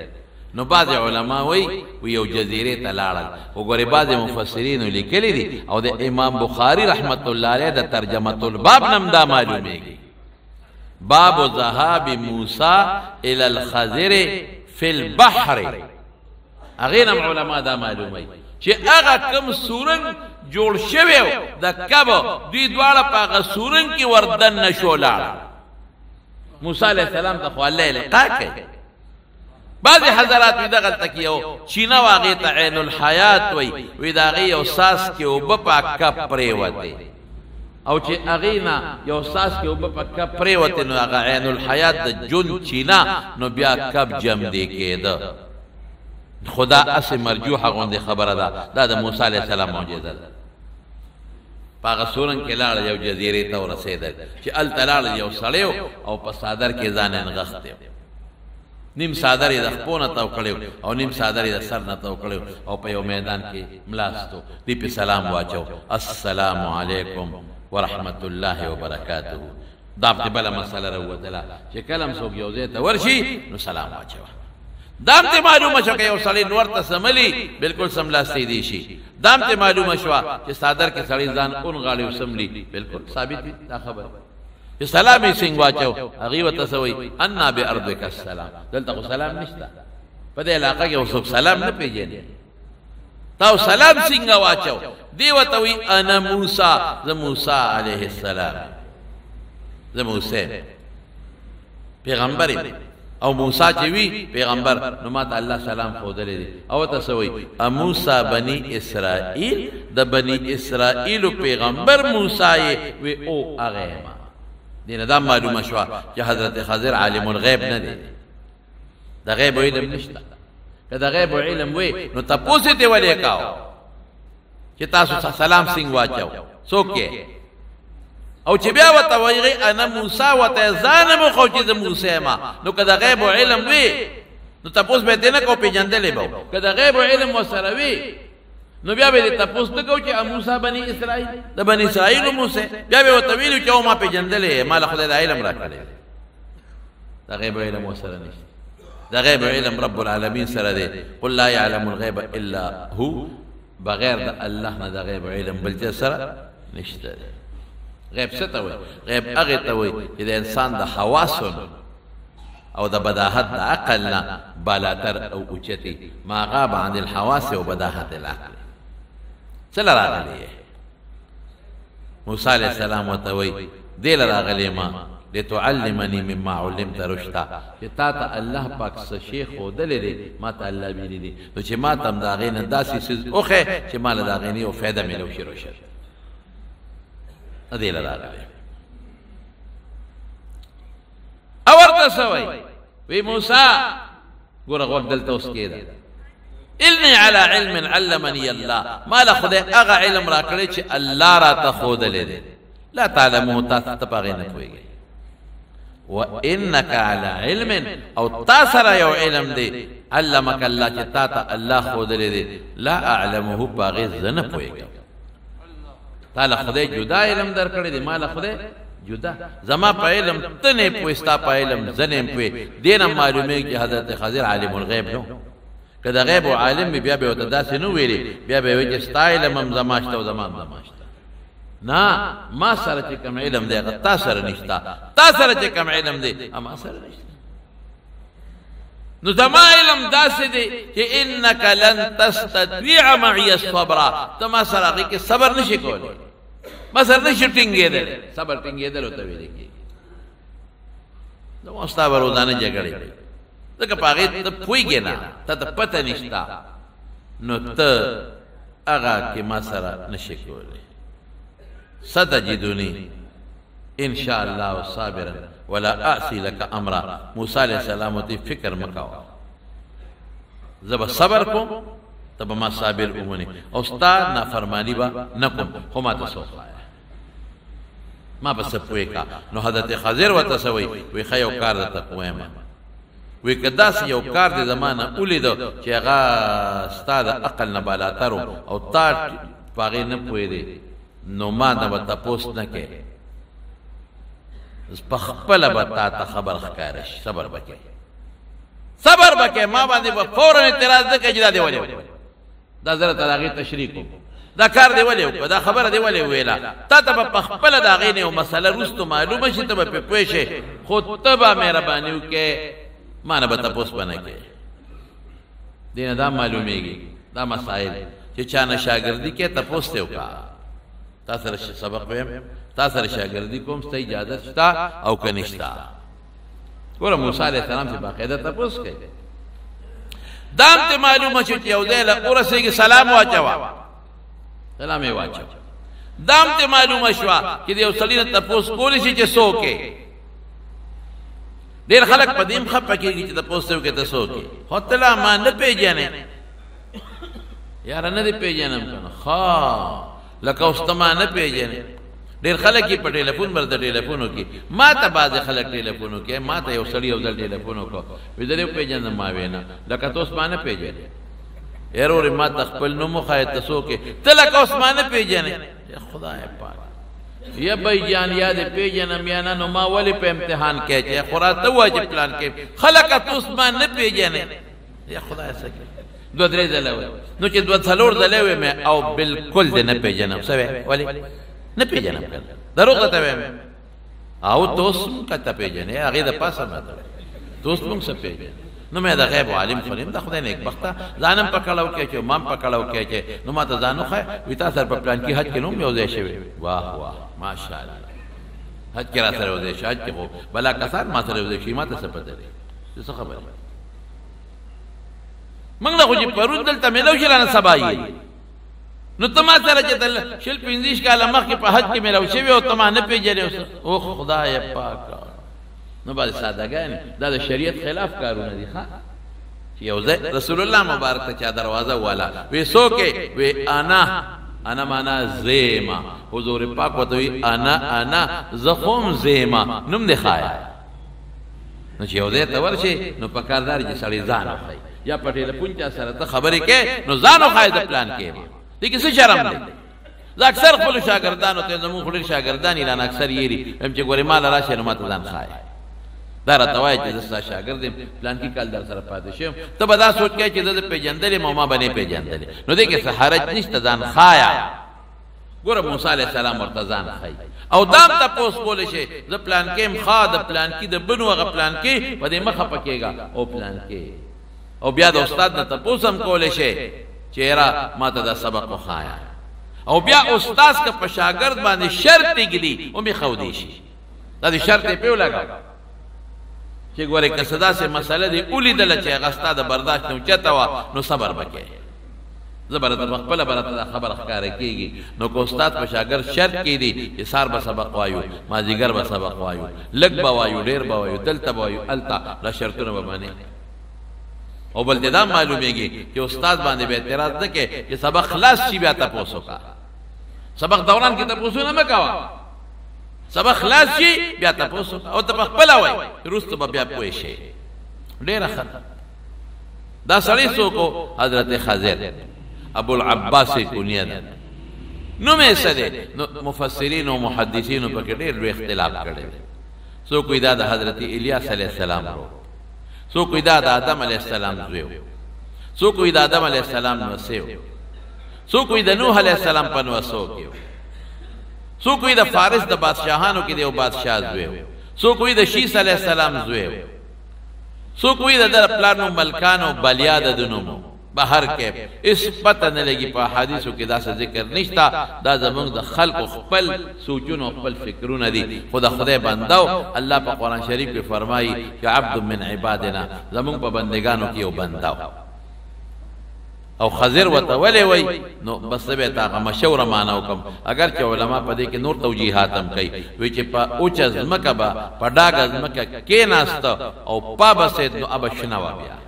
Speaker 1: نو بعض علما وی یو جزیره ته لاړل وګوره بعض مفسرین لیکلي دي او د امام بخاری رحمت الله علیه د ترجمه الباب نم دا معلومیږي باب ذهاب موسی الى الخضر في البحر اغه علما دا معلومي چې هغه کوم سورنګ جوړ شوی د کب دوی دواړه په سورنګ کې وردن نشو لاړ موسی علیہ السلام ته خو الله لقا کوي بعض حضرات وی دغه تکیو چینا واغې ته عین الحیات وی داغه یو ساس کې او په کپ پرې وته او چې اغینا یو ساس کې او په کپ پرې وته نو هغه عین الحیات د جون چینا نو بیا کپ جم دی کېده خدا اس مرجوحه غوندې خبره ده د موسی علیہ السلام معجزه ده پاغه سورن کې لاړ یو جزیره ته ورسېدل چې ال تلاړ یو سړیو او په صادر کې ځان انغخته نیم صادر د خپونه تو کړو او نیم صادر د سر نه تو کړو او په یو میدان کې ملاستو دی په سلام واچو السلام علیکم ورحمت الله وبرکاته دا په بل مسله وروتله چې کلم څوک یو ځای ته ورشي نو سلام واچو دام ته معلومه شو چې یو سړی نور ته سملی بالکل سملاستی دی شي دام ته معلومه شو چې صادر کې سړی ځان اون غاړي سملی بالکل ثابت دا خبر سلامي سنگ واچو هغه وته سوي ان بارضك السلام دلته سلام نشته په دې علاقه کې اوس سلام نه پیژنې تاو سلام سنگ واچو دی وته وي انا موسی ز موسی عليه السلام ز موسی پیغمبر او موسی چې وی پیغمبر نو ماته الله سلام خو درې او ته سوي موسی بني اسرائيل د بني اسرائيل پیغمبر موسی وی او هغه دینه دا معلومه شو چې حضرت خضر عالم الغیب نه دی د غیب علم نشته که د غیب علم وی نو تپوس ته ولې کاو چې تاسو سلام سنگ واچو څوک او چې بیا وته وایي انا موسی وته ځانم خو چې د موسی ما نو که د غیب علم وی نو تپوس به دې نه کو پیژندلې به که د غیب علم وسره وی نو بیا به تپوس نه کو چې موسی بني اسرائیل د بني اسرائیل موسی بیا به وته ویلو چې ما پیژندلې مال خدای د علم راکړي د غیب علم وسره نشته د غیب علم رب العالمین سره دی قل لا يعلم الغیب الا هو بغیر د الله نه د غیب علم بل څه سره نشته غیب څه ته وایي غیب هغه ته وایي چې د انسان د حواسو او د بداهت د عقل نه بالاتر او اوچتي ما غاب عن الحواس و بداهت العقل څه راغلی موسی علیہ السلام ورته وایي دې راغلی ما لتعلمني مما علمت رشدا چې تا ته الله پاک څه شیخ ودلې دي ما ته الله ویلي دي نو چې ما تم دا غینه داسې سیز اوخه چې مال دا غینه او فایده ملو شي روشه ادي راغلی اور تسوي وی موسی ګور غوږ دلته اوس کېده إني على علم علمني الله ما له خدای هغه علم را کړی چې الله را ته ښودلی دی لا تعلمه تاسو ته په هغې نه پوهېږئ وإنك على علم او تاسر یو علم دی علمك الله چې تا ته الله ښودلی دی لا اعلمه په هغې زه نه پوهېږم تا له خدای جدا علم در کړی دی ما له خدای جدا زما په علم ته نه پوهې ستا په علم زه نه پوهې دې نه معلومېږي چې حضرت خضر عالم الغیب نو که د غیب و عالم بیا به ورته داسې نه ویلې بیا به وایي چې ستا علم هم زما شته او زما هم زما شته نه ما سره چې کوم علم دی هغه تا سره نشته تا سره چې کوم علم دی ما سره نشته نو زما علم داسې دی چې انک لن تستطيع معي الصبر ته ما سره هغې کې صبر نشي کولی ما سره نشي ټینګېدلی صبر ټینګېدل ورته ویلې کېږي نو ستا به روزانه جګړې کوي ځکه په هغې ته پوهېږې نه ته ته پته نشته نو ته هغه کې ما سره نشي کولی ستجدني ان شاء الله صابرا ولا اعصي لك امرا موسی علیہ السلام ته فکر مکاو زب صبر کوم تب ما صابر اومني او ستا نافرمانی با نکم خو ما ته ما بس پوهې کا نو حضرت خضر ورته سوی وی ښه یو کار درته کویم وی که داسې یو کار دې زمانه ولیدو چې هغه ستا د عقل نه بالاتر او تا په هغې نه پوهېدې نو ما نه به تپوس نه کې په خپله به تا ته خبر ښکاره شي صبر به کې صبر به کې ما باندې به فورا اعتراض نه کوي چې دا دې ولې وکړه دا زه راته د هغې تشریح کوم دا کار دې ولې وکړه دا خبره دې ولې وویله تا ته به په خپله د هغې نه یو مسله وروستو معلومه شي ته به پرې پوه شې خو ته به مهرباني وکړې ما نه به تپوس به نه کوې دې نه دا معلومېږي دا مسایل چې چا نه شاګردي کې تپوس ته وکړه تا سره سبق ویم تا سره شاګردي کوم ستا اجازت شته او که نشته ګوره موسی علیه السلام چې باقاعده تپوس کوي دا هم ته معلومه شو چې یو ځای له ورسېږي سلام واچوه سلام یې واچوه دا هم ته معلومه شوه چې د یو سړي نه تپوس کولی شي چې څوک یې ډېر خلک په دې هم خفه کېږي چې تپوس ته وکړې ته څوک یې خو ته لا ما نه پېژنې یاره نه دې پېژنم که نه ښه لکه اوس ته ما نه پېژنې ډېر خلک یې په ټېلیفون برته ټېلیفون وکړي ما ته بعضې خلک ټېلیفون وکړي ما ته یو سړي یو ځل ټېلیفون وکړو وایي زه دې وپېژندم ما ویې نه لکه ته اوس ما نه پېژنې یاره ورې ما ته خپل نوم وښایه ته څوک یې ته لکه اوس ما نه پېژنې خدای پاک یا بھائی جان یا دې پېژنم یا نه نو ما ولې په امتحان کې چې خو راته ووایه چې پلان کې خلکه ته اوس ما نه پېژنې یا خدای څه کوي دو درې ځله وایي نو چې دوه څلور ځله وې مې او بلکل دې نه پېژنم څه وایې ولې نه پېژنم که دروغ درته وایم او ته اوس موږ ته پېژنې هغې د پاسه ماته ته اوس موږ څه پېژنې نو مې د غیب عالم خو نیم د خدای نیکبخته ځان هم پکړه وکړی چې ما هم پکړه وکړی چې نو ما ته ځان وښیه وایي تا سره په پلان کې حج کې نوم یو ځای شوی واه واه ماشاءالله حج کې را سره یو ځای شي حج کې خو بلا کسان ما سره یو ځای شي ما ته څه پته دی څه خبره موږ له خو چې پرون دلته میلو شي رانه سبا یې نو ته ما سره چې شل پنځه کاله مخکې په حج کې میلو شوي او ته ما نه پېژنې او خدای پاکه نو بعد سادهګان دا د شریعت خلاف کارونه دي ښه یو ځای رسول الله مبارک ته چا دروازه والا وی څوک وی انا معنا زیما حضور پاک وته وی انا زخم زیما نوم دی خایا نو چې یو ځای ته ورشي نو په کاردار چې سړی ځان وخی یا پټېله پونچا سره ته خبرې کې نو ځان وخای د پلان کې دې کې څه شرم دی زه اکثر خپل شاګردانو ته زموږ خپل شاګردان اعلان اکثر یېري هم چې ګورې مال راشه نو ماته ځان خای دا راته وایي چې زه ستا شاګرد یم پلان کې کال در سره پاتې شم ته به دا سوچ کوې چې زه د پېژندلې یم او ما به نه پېژندلې نو دې کې څه حرج نشته ځان خایا ګوره موسی علیه السلام ورته ځان ښایي او دام تپوس کولی شي زه پلان کې یم خا د پلان کې د بنو هغه پلان کې په دې مخه پکېږه او پلان کې او بیا د استاد نه تپوس هم کولی شي چې یاره ما ته دا سبق وښایه او بیا استاد که په شاګرد باندې شرط ږدي او مې ښودی شي دا د شرط یې پې ولګوه چې ګورې که څه داسې مسله دې ولیدله چې هغه ستا د برداشت نه اوچته وه نو صبر به کوې زه به راته پخپله به راته دا خبره ښکاره کېږي نو که استاد په شاګرد شرط کېږدي چې سار به سبق وایو مازدیګر به سبق وایو لږ به وایو ډېر به وایو دلته به وایو هلته دا شرطونه به منې او بل دې دا معلومېږي چې استاد باندې به اعتراض نه کې چې سبق خلاص شي بیا تپوس وکړه سبق دوران کې تپوسونه مه کوه سبق خلاص شي بیا تپوس وکړه او ته پخپله وایي وروسته به بیا پوه شي ډېره ښه دا سړی څوک و حضرت خضر ابوالعباس کنیه ده نوم یې څه دی نو مفسرین او محدثینو پکې ډېر لوی اختلاف کړی دی څوک وایي دا د حضرت الیاس علیه السلام رو څوک وایي دا د آدم علیه السلام زوی و څوک وایي د آدم علیه السلام نوسی و څوک وایي د نوح علیه السلام په نوسو کې و څوک وایي د فارس د بادشاهانو کې د یو بادشاه زوی و څوک وایي د شیس علیه السلام زوی و څوک وایي د ده پلار نوم ملکان او بلیا د ده نوم و بهر کې اس پته نه لګي په حدیثو کې داسې ذکر نشته دا زموږ د خلقو خپل سوچونو خپل فکرونه دي خو د خدای بنده الله په قرآن شریف کې فرمایي چې عبد من عبادنا زموږ په بندگانو کې یو بنده او خضر ورته ولې وایي نو بس به تا هغه مشوره معنا وکړم اگر چې علما په دې کې نور توجیحات هم کوي وایي چې په اوچه ځمکه به په ډاګه ځمکه کېناسته او پا بسېد نو ابه شنه وه بیا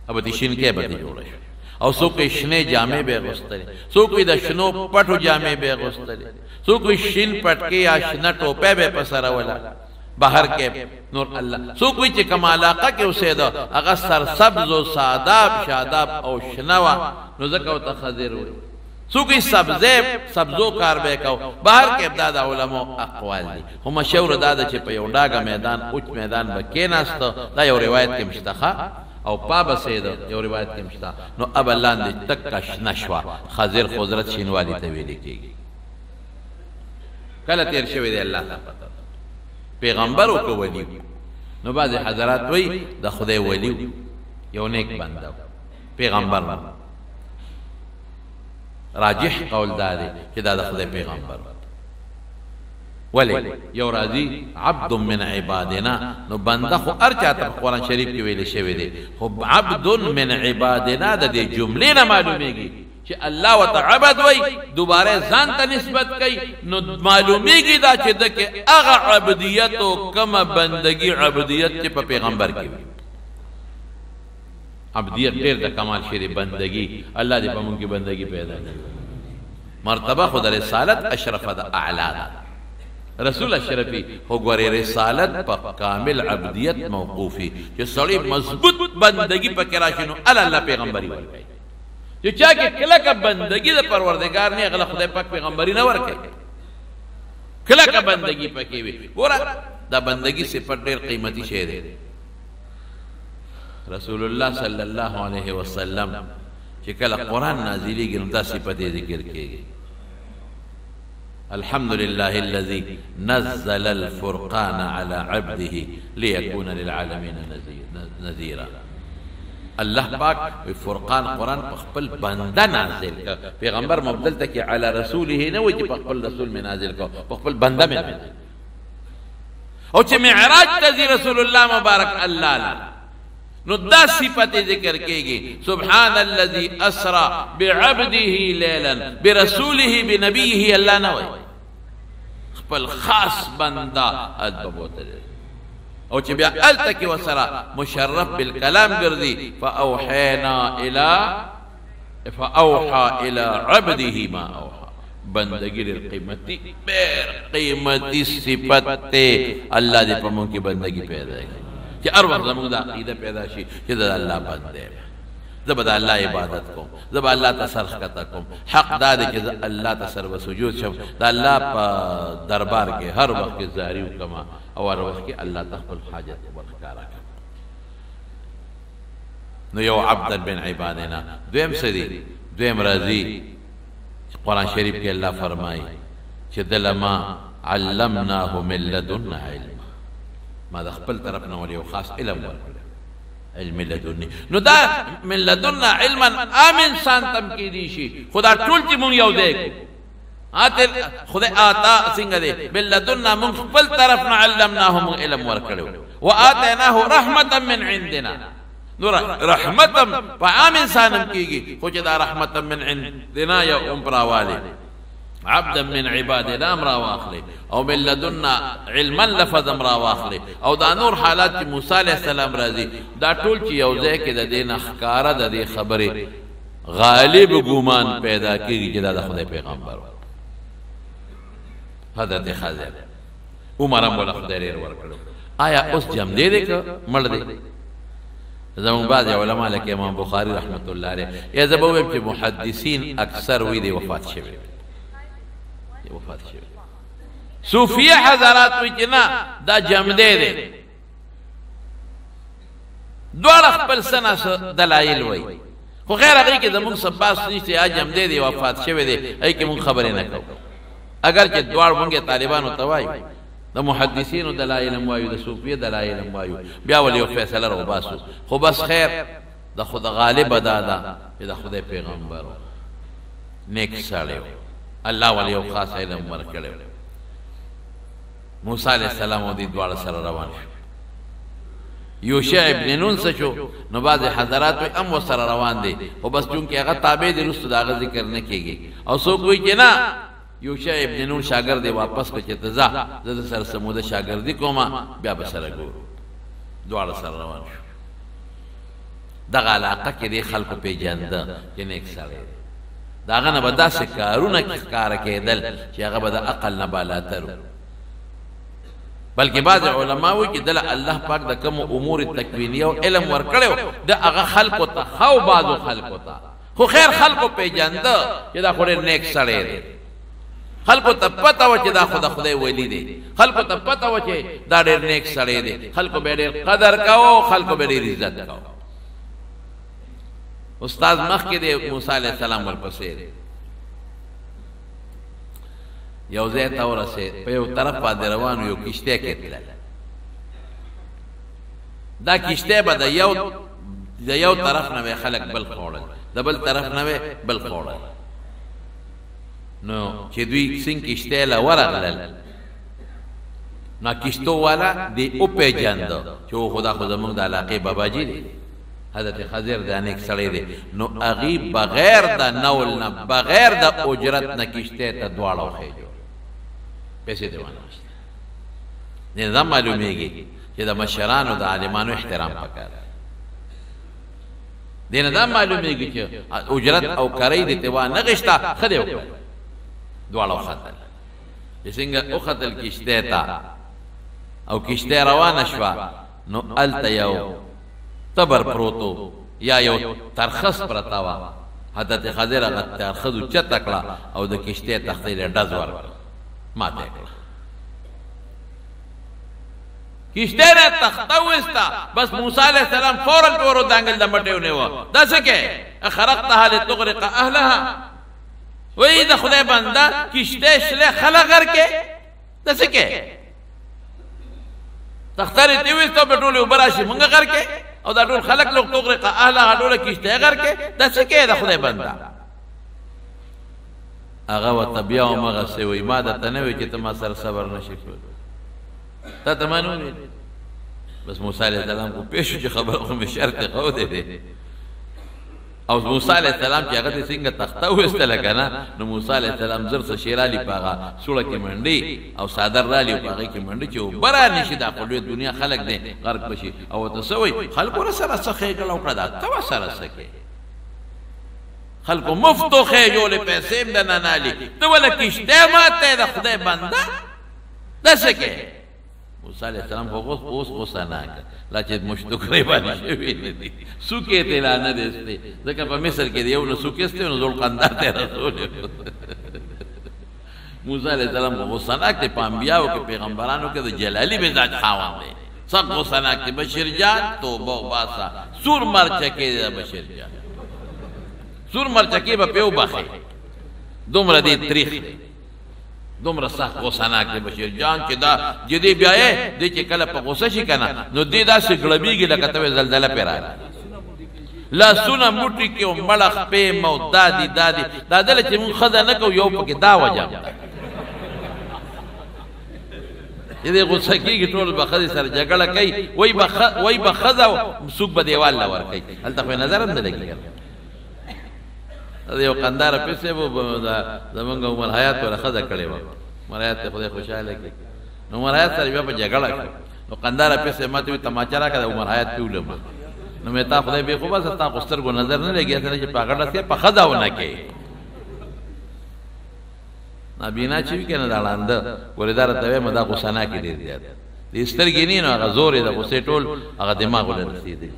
Speaker 1: اب دې شینکې به دې جوړه شي او څوک یې شنې جامې به اغوستلې څوک یې د شنو پټو جامې به اغوستلې څوک یې شین پټکې یا شنه ټوپۍ به په سره وله بهر کې نور الله څوک یې چې کومه علاقه کې اوسېده هغه سرسبز و ساداب شاداب او شنه وه نو ځکه ورته خضر وایي څوک یې سبزو کار به کو بهر کې دا د علماو اقوال دي خو مشهوره دا ده چې په یو ډاګه میدان اوچ میدان به کېناسته دا یو روایت کې مشته او پا بسیده یو روایت کې مشته نو اب لاندې تک شنه شوه خضر خضرت شینوالي ته ویل کېږي کله تیر شوی دی الله ته پته پیغمبر او که ولی نو بعضې حضرات وایي د خدای ولی یو نیک بنده پیغمبر راجح قول دا دی چې دا د خدای پیغمبر ولی یو راضی عبد من عبادنا نو بنده خو هر چاته په قرآن شریف کې ویل شوی دی خو عبد من عبادنا د دې جملې نه معلومیږي چې الله ورته عبد وایي دوباره ځان ته نسبت کوي نو معلومیږي دا چې ده کې هغه عبدیت او کومه بندګي عبدیت چې په پیغمبر کې وي عبدیت ډېر د کمال شی دی بندګي الله دې په موږ کې بندګي پیدا کړي مرتبه خو د رسالت اشرفه ده اعلی ده رسول اشرفی خو ګورې رسالت په کامل عبدیت موقوفي چې سړی مضبوط بندگی پکې راشي نو الله پیغمبري ورکوي چې چا کې کلکه بندگی د پروردګار نه غل خدای پاک پیغمبري نه ورکوي کلکه بندگی پکې وي ګوره دا بندگی صفت ډېر قیمتي شی دی رسول الله صلی الله علیه وسلم چې کله قرآن نازلیږي نو دا صفت ذکر کېږي الحمد لله الذي نزل الفرقان على عبده ليكون للعالمين نذيرا الله پاک فرقان قرآن خپل بنده نازل کا پیغمبر مبدل تک على رسوله نه وي چې خپل رسول میں نازل کا خپل بنده میں او چې معراج ته رسول الله مبارک الله لا نو دا صفت ذکر کېږي سبحان الذي اسرى بعبده ليلا برسوله بنبيه الله نه وي خپل خاص بنده ادب بوته او چې بیا الته کې وسره مشرف بالکلام ګرځي فاوحى الى عبده ما اوحى بندگی ډېر قیمتي ډېر قیمتي صفت ته الله دې په موږ کې بندگی پیدا کړي چې هر وخت زموږ د عقیده پیدا شي چې د الله بنده زه به الله عبادت کوم زه به الله ته سر ښکته کوم حق دا دی چې زه الله ته سر وسجود شم د الله په دربار کې هر وخت کې زاري وکړم او هر وخت کې الله ته خپل حاجت ورښکاره کړم نو یو عبد بن عبادنا دویم څه دی دویم راځي قرآن شریف کې الله فرمایي چې دله ما علمناه من لدنا علم ما د خپل طرف نه ول یو خاص علم ورکړی علم لدنی نو دا من لدنا علما عام انسان تم کې دي شي خدا ټول چې مونږ یو دی خدای آتا څنګه دی من لدنا مونږ خپل طرف نه علمناه مونږ علم ورکړو وآتیناه رحمتا من عندنا نو رحمتا په عام انسانم کېږي خو چې دا رحمتا من عندنا یا امراواله عبدا من عبادنا امرا واخلي او من لدنا علما لفظ امرا واخلي او دا نور حالات چې موسی علیہ السلام راځي دا ټول چې یو ځای کې د دین اخکار د دې خبره غالب ګومان پیدا کیږي چې دا د خدای پیغمبر حضرت خضر عمر مولا خدای ډېر ورکړو آیا اوس جمع دی که مړ دی زمون بعض علماء لکه امام بخاری رحمت الله علیه یا زبوب چې محدثین اکثر وی دی وفات شوی وفات شوی صوفیه حضرات وی چې نه دا جمع دی دوړ خپل سنه دلایل وی خو غیر هغه کې زمون سباس نشته یا جمع دی وفات شوی دی ای کې مون خبرې نه کوو اگر چې دوړ مونږه طالبانو توای د محدثینو دلایل موایو د صوفیه دلایل موایو بیا ول یو فیصله رو باسو خو بس خیر د خود غالب دادا د خدای پیغمبر نیک ساړیو الله ول یو خاص علم ورکړو موسی علیہ السلام او دې دواړه سره روان شو یوشع ابن نون سچو نو بعض حضرات هم سره روان دي او بس چون کې هغه تابع دي رسول هغه ذکر نه کیږي او څوک وایي چې نه یوشع ابن نون شاګرد واپس کو چې تزا زده سره سموده شاګردي کومه بیا به سره ګورو دواړه سره روان شو دغه علاقه کې د خلکو پیژنده چې نیک سړی داغه نه به داسې کارونه ښکاره کېدل چې هغه به د عقل نه بالاتر بلکې بعض علما وایي چې دله الله پاک د کوم امور تکوینیه او علم ورکړو د هغه خلکو ته خو بعضو خلکو ته خو خیر خلکو پیژنده چې دا خو نیک سړی دی خلکو ته پته و چې دا خدای ولی دی خلکو ته پته و چې دا ډېر نیک سړی دی خلکو به ډېر قدر کاوه خلکو به ډېر عزت کاوه استاد مخکې دی موسی علیہ السلام ورپسې دی یو ځای ته ورسېد په یو طرف باندې روان یو کشتی کې تلل دا کشتی به د یو طرف نه خلک بل خوړل د بل طرف نه بل خوړل نو چې دوی څنګه کشته لا ورغلل نو کشتو والا دی او پیجاند چې خدا خو زموږ د علاقې باباجی دی حضرت خضر د انیک سړی دی نو اغي بغیر د نول نه بغیر د اجرت نه کشته ته دواړو خېجو پیسې دی ونه نه زم معلومیږي چې د مشرانو د عالمانو احترام وکړ دینه دا معلومیږي چې اجرت او کرای دي ته و نه غشتا خدیو دواړو خطل څنګه او خطل کشته تا او کشته روانه شوه نو الته یو تبر پروتو یا یو ترخص پرتاوا حضرت خضر هغه ترخصو چت کړه او د کشته تختې له ډز ورکړه ماته کړه کشته را تخته وستا بس موسی علیہ السلام فورا ورو دانګل د مټیو نه و داسې کې خرقتها لتغرق اهلها وی د خدای بنده کشته شله خلق ورکه داسې کې تختاره دی وسته په ټولو براشي مونږ ورکه او دا ټول خلق لوګ تغرق اهلها ټول کشته ورکه داسې کې د خدای بنده هغه وتبیا او مغه سوی ما د تنوي چې تم سره صبر نشي کول تا تمانو بس موسی علیہ السلام کو پیش چې خبر خو شرط خو دې او موسی علیہ السلام چې هغه څنګه تخته وستله کنه نو موسی علیہ السلام زر څه شیرالی پاغه سوړه کې منډي او صادر رالی پاغه کې منډي چې برا نشي د خپل دنیا خلق دي غرق بشي او تسوي خلکو سره څه خېګل او کړه تا سره سکے خلکو مفتو خېجول پیسې د ننالي ته ولا کیشته ماته د خدای بنده د سکے موسی علیہ السلام خو اوس غوسه لا چې مشتکرې باندې شوی نه دي سوکې ته لا نه دي ځکه په مصر کې دی یو نو سوکېسته نو ذوالقندار ته رسول موسی علیہ السلام غوسه ناک په انبیاء او کې پیغمبرانو کې د جلالی مزاج خاوند دی سب غوسه ناک بشیر جان توبه واسا سور مرچ کې بشیر جان سور مرچ کې په پیو باخې دومره دې تاریخ دومره سخت غوسه ناک دی بشیر جان چې دا جدي بیاې د چې کله په غوسه شي کنه نو دې دا سګړبيږي لکه ته زلزلہ پیرا لا سونه موټي کې او ملخ په مو دادي دادل چې مون خزه نه کو یو پکې دا وجه دې غوسه کېږي ټول بخزه سره جګړه کوي وای بخزه سوق په دیوال لا ور کوي هلته په نظر هم نه لګي یو قندار پیسې وو زمونږ عمر حیات پر خزه کړي وو عمر حیات ته خدای خوشاله کړي نو عمر حیات سره بیا په جګړه کړي نو قندار پیسې ماته تماچا راکړه عمر حیات پیولم نو مې تا خدای به خو بس تا قستر کو نظر نه لګي سره چې پاګړه سي په خزه ونه کې نبینا چې کنه دا لاند ولدار ته مدا غسنا کې ډیر زیات دې سترګې نه نو هغه زور د غسې ټول هغه دماغ ولر رسیدي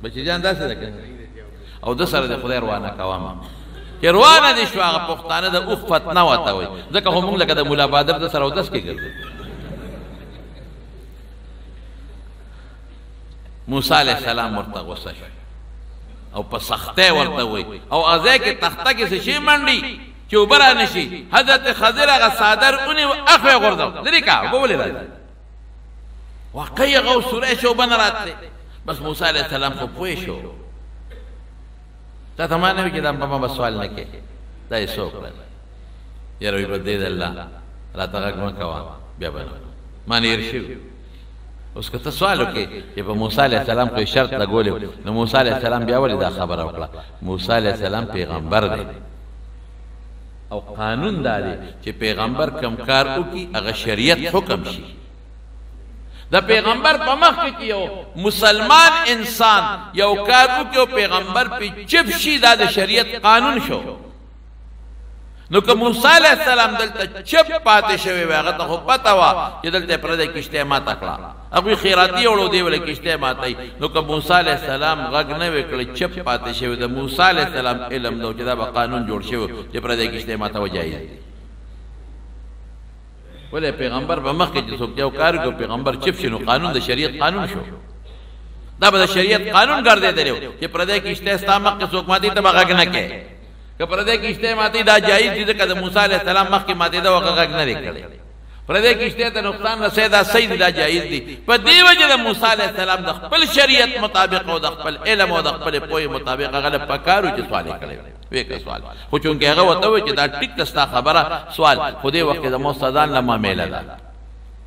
Speaker 1: بچی جان داسې ده او د سره د خدای روانه کوامه چې روانه دي شو هغه پښتانه د افت نه وته وي ځکه هم لکه د مولا بادر د سره او داس کې ګرځي موسی علیہ السلام ورته غوسه او په سخته ورته وي او ازه کې تخته کې شي منډي چې وبره نشي حضرت خضر هغه صادر اونې اخو غردو لري کا وګولې راځي واقعي غو سورې شو بن راته بس موسی علیہ السلام خو پوي شو تا تمانه کې دا په ما سوال نه کې دا یې سو کړل یاره وي بده الله را تاګه ما کوا بیا باندې مانی ارشي اوس که سوال وکي چې په موسی علیہ السلام کو شرط لګولې نو موسی علیہ السلام بیا ولې دا خبره وکړه موسی علیہ السلام پیغمبر دی او قانون داري چې پیغمبر کم کار وکي هغه شریعت حکم شي دا پیغمبر په مخ کې یو مسلمان انسان یو کار وکي او پیغمبر په چپ شي دا د شریعت قانون شو نو که موسی علیہ السلام دلته چپ پاتې شوی هغه ته پتا وا چې دلته پر دې کشته ما تکړه هغه خیراتی وړو دی ولې کشته ماتای نو که موسی علیہ السلام غږ نه وکړي چپ پاتې شوی د موسی علیہ السلام علم نو چې دا قانون جوړ شوی چې پر دې کشته ما ته وجایي ولې پیغمبر په مخ کې چې څوک یو کار کوي پیغمبر چپ شنو قانون د شریعت قانون شو دا به د شریعت قانون ګرځیدل چې پر دې کشته استا مخ کې څوک ماتي ته غږ نه کوي که پر دې کشته ماتي دا جایز دي ځکه د موسی علیہ السلام مخ کې ماتي دا غږ نه کړي پر دې کشته ته نقصان رسید دا صحیح دا جایز دي په دې وجه د موسی علیہ السلام د خپل شریعت مطابق او د خپل علم او د خپل پوهه مطابق هغه پکارو چې سوال کړي وې سوال خو چونکه هغه وته و چې دا ټیک تستا خبره سوال خو دې وخت د مستدان لمه میله ده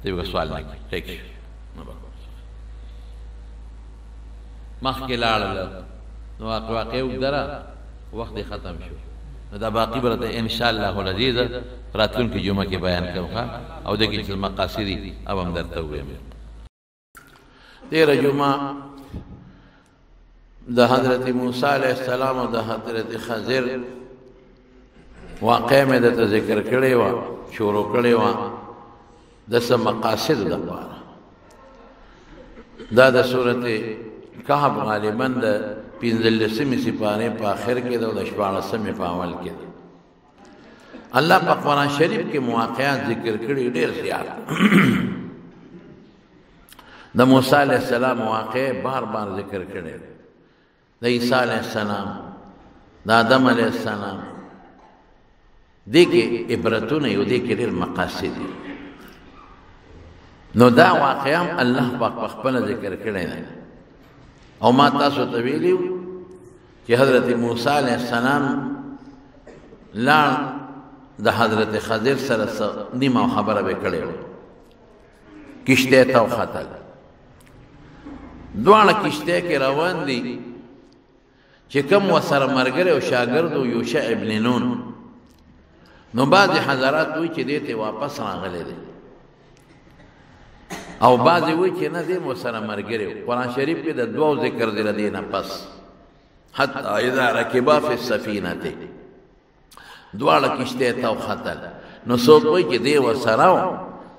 Speaker 1: دې سوال نه ټیک مخ کې لاړل نو واقع وګدره وخت ختم شو نو دا باقی برته ان شاء الله العزیز راتلون کی جمعه کې بیان کوم او د کې مقاصدی او هم درته وایم 13 جمعه د حضرت موسی علیہ السلام او د حضرت خضر واقع مې د ذکر کړي و شروع کړي و د سم مقاصد د لپاره دا د سورته کهف غالبا د 15 سپاره په اخر کې د 14 په اول کې الله په قرآن شریف کې مواقعات ذکر کړي ډېر زیات د موسی علیہ السلام واقع بار بار ذکر کړي د عیسی علیہ السلام د آدم علیہ السلام دغه عبرتونه یو دي کې ډېر مقاصد نو دا واقعا الله په خپل ذکر کړي نه او ما تاسو ته ویلو چې حضرت موسی علیہ السلام لاړ د حضرت خضر سره نیمه خبره به کړې کشته ته وختل دواړه کشته کې روان دي چې کوم وسره مرګره او شاګرد یوشع ابن نون نو بعض حضرات وی چې دې ته واپس راغلي دي او بعض وی چې نه دې وسره مرګره قرآن شریف کې د دوو ذکر دی لدی نه پس حتی اذا رکبا فی السفینه دواړه کشته ته خطر نو څوک وی چې دې وسره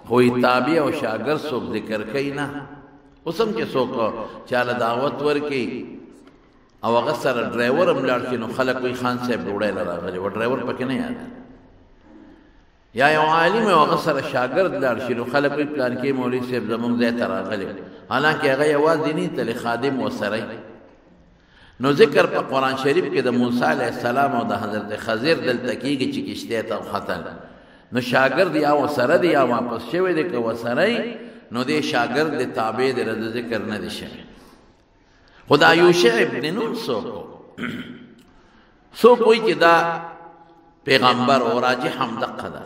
Speaker 1: خو تابع او شاګرد څوک ذکر کوي نه اوسم کې څوک چاله دعوت ورکي او هغه سره ډرایور هم لاړ شي نو خلک وی خان صاحب ډوړی راغلی و ډرایور پکې نه یاد یا یو عالم او هغه سره شاګرد لاړ شي نو خلک وی پلان کې مولوی صاحب زموږ ځای ته راغلی حالانکه هغه یوازې نه تل خادم وسره نو ذکر په قرآن شریف کې د موسی علیه السلام او د حضرت خضر دلته کېږي چې کشته ته خطر نو شاګرد یا وسره دی یا واپس شوی دی که وسره نو دې شاګرد د تابع د رد ذکر نه دي شوی خدا یوشع ابن نون سو کوئی چې دا پیغمبر او راجح هم دقه ده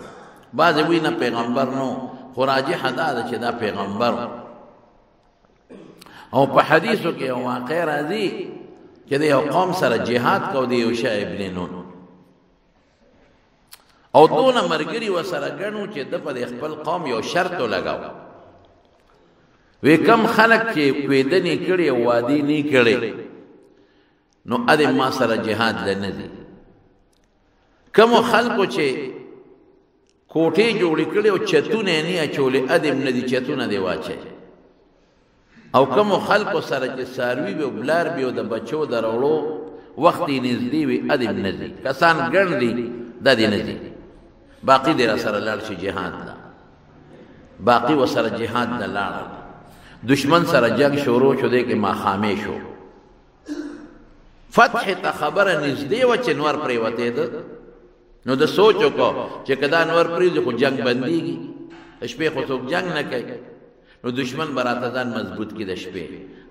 Speaker 1: بعض وی نه پیغمبر نو خو راجح ده چې دا پیغمبر او په حدیثو کې یو واقع راځي چې د یو قوم سره جهاد کو دی یوشع ابن نون او دونه مرګري وسره ګڼو چې د په خپل قوم یو شرط لګاو وی کم خلق چې کویدنی کړي او وادي نه کړي نو ادم ما سره جهاد لنه دي کم خلکو چې کوټې جوړې کړي او چتونه نه اچولې ادم نه دي چتونه دی واچي او کم خلکو سره چې ساروي به بلار به د بچو درولو وخت نږدې وي ادم نه دي کسان ګڼ دي د دې نه دي باقی دې سره لاړ شي جهاد لا باقی وسره جهاد نه لاړ دشمن سره جنگ شروع شو دې کې ما خامې شو فتح ته خبره نږدې و چې نور پرې وته ده نو د سوچو کو چې کدا نور پرې خو جنگ بنديږي شپې خو څوک جنگ نه کوي نو دشمن براته ځان مضبوط کړي د شپې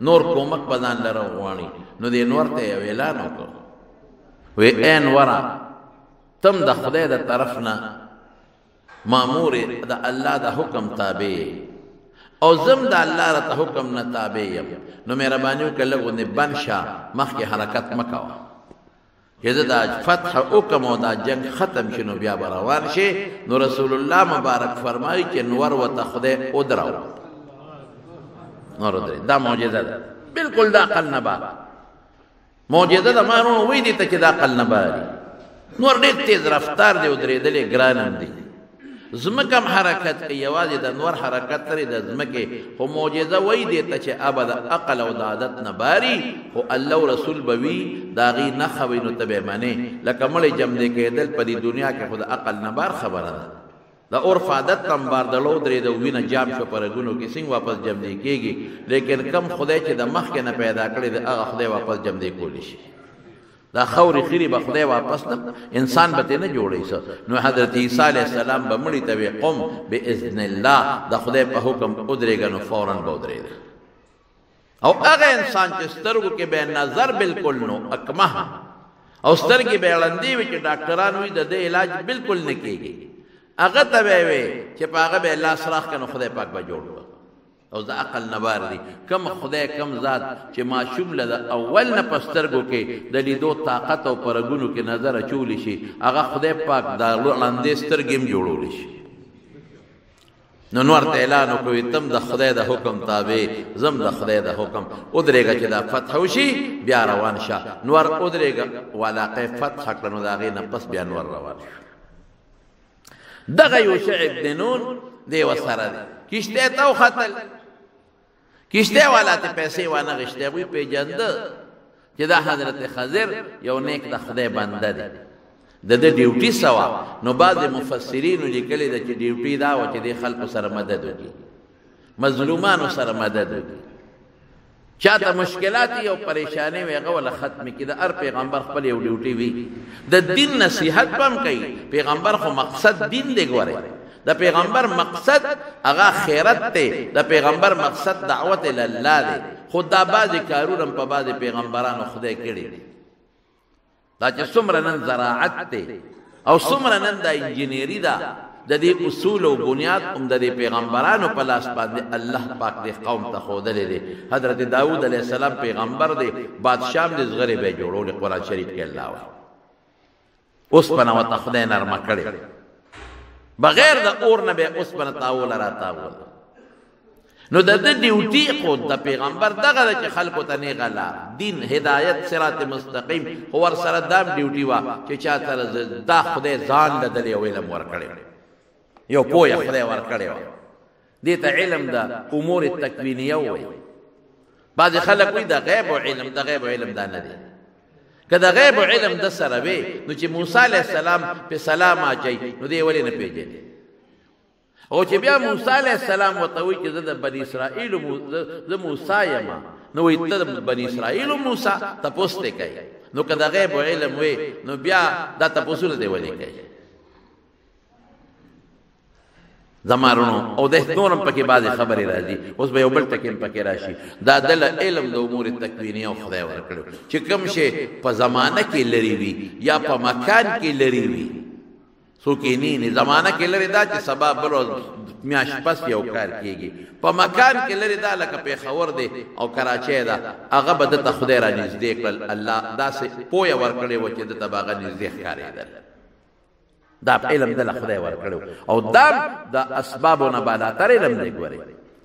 Speaker 1: نور کومک پدان لره غواړي نو دې نور ته اعلان وکړ وې ان ورا تم د خدای د طرف نه مامور د الله د حکم تابع او زم د الله رته حکم نه تابع یم نو مهرباني وکړه غو بنشا مخکې حرکت مکاوه یزه دا فتح حکم او دا جنگ ختم شنو بیا روان شي نو رسول الله مبارک فرمایي چې نور وته خدای او دراو نور درې دا معجزه ده بالکل دا عقل نه با معجزه ده مانو وې دي ته چې دا عقل نه باري نور ډېر تیز رفتار دی او درېدلې ګران دي زمکم حرکت کوي یوازې د نور حرکت لري د زمکه خو معجزه وای دی ته چې ابد عقل او عادت نه باري خو الله او رسول بوي داغي نه خوي نو تبه معنی لکه مړ جمع دې کېدل په دې دنیا کې خود عقل نه بار خبره ده د عرف عادت تم بار دلو درې د وینه جام شو پرګونو کې څنګه واپس جمع دې کېږي لیکن کم خدای چې د مخ کې نه پیدا کړی د هغه خدای واپس جمع دې کولی شي دا خوري خيري به خدای واپس نه انسان به نه جوړي نو حضرت عیسی علیہ السلام به مړی ته قوم باذن الله د خدای په حکم ودرېګا نو فورا به ودرېږي او هغه انسان چې سترګو کې به نظر بالکل نو اکمه او سترګې به لندې وي چې ډاکټرانو وي د علاج بالکل نه کیږي هغه ته وي چې په هغه به الله سراخ کنه خدای پاک به جوړ او د عقل نبار دی کم خدای کم ذات چې معشوم له اول نه پسترګو کې د لیدو طاقت او پرګونو کې نظر اچول شي هغه خدای پاک د لاندې سترګم جوړول شي نو نور ته اعلان وکوي تم د خدای د حکم تابع زم د خدای د حکم ودرېګه چې دا فتح وشي بیا روان شه نور ودرېګه ولاقه فتح کړنو دا غي نه پس بیا نور روان دغه یوشع ابن نون دی وسره کشته تو خطل کشته والا ته پیسې وانه غشته وي پیجند چې دا حضرت خضر یو نیک د خدای بنده دی د ډیوټي سوا نو بعض مفسرین لیکلي د چې ډیوټي دا و چې د خلکو سره مدد وکړي مظلومانو سره مدد وکړي چاته مشکلات او پریشانی وي هغه ول ختم کړي د هر پیغمبر خپل یو ډیوټي وي د دین نصیحت پم کوي پیغمبر خو مقصد دین دی ګوره د پیغمبر مقصد هغه خیرت ته د پیغمبر مقصد دعوت الله دی خدا بعض کارونه په بعض پیغمبرانو خدای کړي دا چې څومره نن زراعت ته او څومره نن د انجینری دا د دې اصول او بنیاد هم د دې پیغمبرانو په لاس باندې الله پاک دې قوم ته ښودلی دی. حضرت داود علیه السلام پیغمبر دی، بادشاه هم د زغرې به یې جوړولې. قرآن شریف کې الله وایي اوسپنه ورته خدای نرمه کړې، بغیر د اور نه به یې اوسپنه تاوله را تاوله. نو د ده ډیوټي خو د پیغمبر دغه ده چې خلکو ته نیغه لار، دین، هدایت، صراط مستقیم. خو ورسره دا ډیوټي وه چې چا سره دا خدای ځان له دلې یو علم ورکړی، یو پویه خدای ورکړی وه. دې ته علم د امور تکوینیه وایي. بعضې خلک وایي د غیب و علم، د غیب و علم دا نه دی. که د غیب و علم د سره وی نو چې موسی علیه السلام په سلام اچوي نو دی ولې نه پیژني؟ او چې بیا موسی علیه السلام ورته وایي چې زه د بني اسرائیلو زه موسی یم، نو وایي ته د بني اسرائیلو موسی تپوس دی کوي. نو که د غیب و علم وی نو بیا دا تپوسونه دی ولې کوي؟ زمارونو او د نورم پکې بعضې خبرې راځي. اوس به یو بل ټکیم پکې راشي. دا دله علم د امور تکوینیه او خدای ورکړی چې کوم شی په زمانه کې لري وي یا په مکان کې لري وي. څوک یې نه زمانه کې لري دا چې سبا بل ورځ میاشت پس یو کار کېږي. په مکان کې لري دا لکه پېښور دی او کراچۍ ده، هغه به دته خدای را نږدې کړل. الله داسې پویه ورکړې وه چې دته به هغه نږدې ښکارېدل. دا علم دله خدای ورکړی او دا د اسبابو نه بالاتر علم دی. ګورئ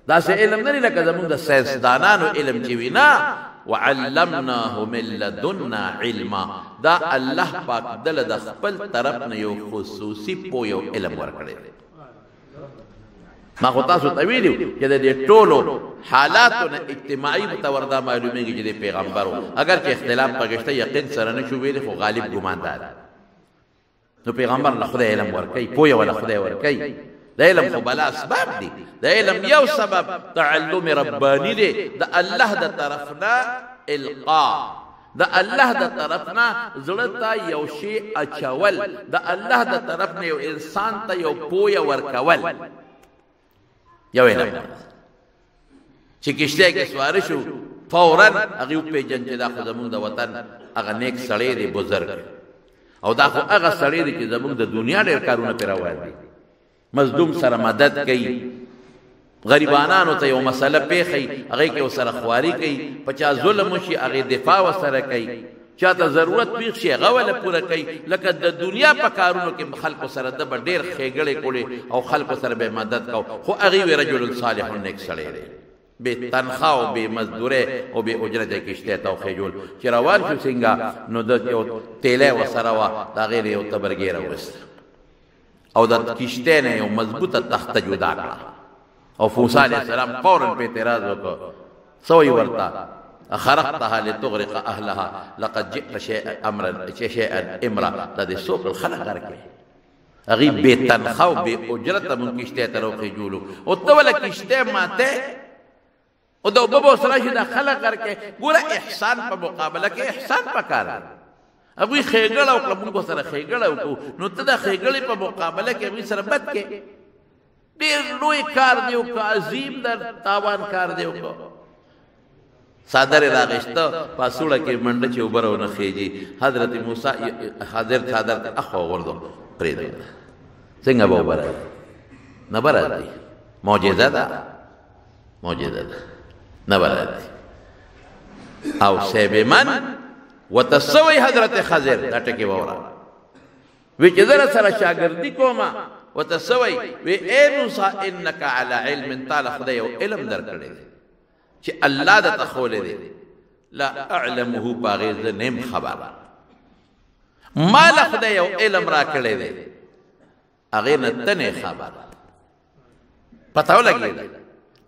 Speaker 1: داسې علم نه دی لکه زمونږ د ساینسدانانو علم چې وي، نه. وعلمناه من لدنا علما، دا الله پاک دله د خپل طرف نه یو خصوصي پوی او علم ورکړی دی. ما خو تاسو ته ویلي چې د دې ټولو حالاتو نه اجتماعي ته وردا معلومیږي چې د پیغمبر و. اگر چې اختلاف پکې شته یقین سره نه شو ویلی، خو غالب ګماندار. نو پیغمبر له خدای علم ورکوي، پویه ولا خدای ورکوي. د علم خو بلا اسباب دي. د علم یو سبب تعلم ربانی دی، د الله د طرف نه القا، د الله د طرف نه زړه ته یو شی اچول، د الله د طرف نه یو انسان ته یو پویه ورکول. یو علم چې کشته کې سوار شو فوراً هغې وپېژن چې دا خو زمونږ د وطن هغه نیک سړی دی، بزرګ، او دا خو هغه سړی دی چې زمونږ د دنیا ډېر کارونه پرې روان دي. مظلوم سره مدد کوي، غریبانانو ته یو مسله پیښوي، هغې کې ورسره خواري کوي، په چا ظلم وشي هغې دفاع ورسره کوي، چا ته ضرورت پیښ شي هغه وله پوره کوي. لکه د دنیا په کارونو کې خلکو سره ده به ډېر ښېګړې کړې او خلکو سره به مدد کو. خو هغې وی رجل صالح نیک سړی دی، بې تنخوا او بې مزدورۍ او بې اجرته کشتۍ ته وخېجول. چې روان شو څنګه نو د یو تیلی ورسره وه، د هغې نه یو تبرګې راوسته او د کشتۍ نه یو مضبوطه تخته جدا کړه. او موسی علیه السلام فوراً په اعتراض وکړ. څه وایي ورته؟ خرقتها لتغرق اهلها لقد جئت شيئا امرا. دا د څوک خلک غرقوي، هغې بې تنخوا او بې اجرته مونږ کشتۍ ته راوخېجولو او ته وله کشتۍ ماته او د اوبه به ورسره شي دا خلک غرقوي. ګوره احسان په مقابله کې احسان پکار دی. هغوی ښېګړه وکړه، مونږ ورسره ښېګړه وکړو، نو ته د ښېګړې په مقابله کې هغوی سره بد کې ډېر لوی کار دی وکړه، عظیم در تاوان کار دی وکړه. څادر یې راغېسته، پاسوړه کې منډه چې اوبه راونه خېجي. حضرت موسی حاضر څادر ته اخوا وغورځو، پرېږده. څنګه به اوبه راځي؟ نه به راځي. معجزه ده، معجزه ده، نه به راځي. او سیب من ورته څه وایي حضرت خضر؟ دا ټکې واوره. وی چې زه سره شاګردي کومه ورته څه وایي؟ وی ای موسی انک علی علم، تا له خدای یو علم درکړی دی چې الله درته ښولی دی. لا اعلمه، په هغې زه نیم خبر. ما له خدای یو علم را کړی دی، هغې نه ته نه خبر. پته ولګېده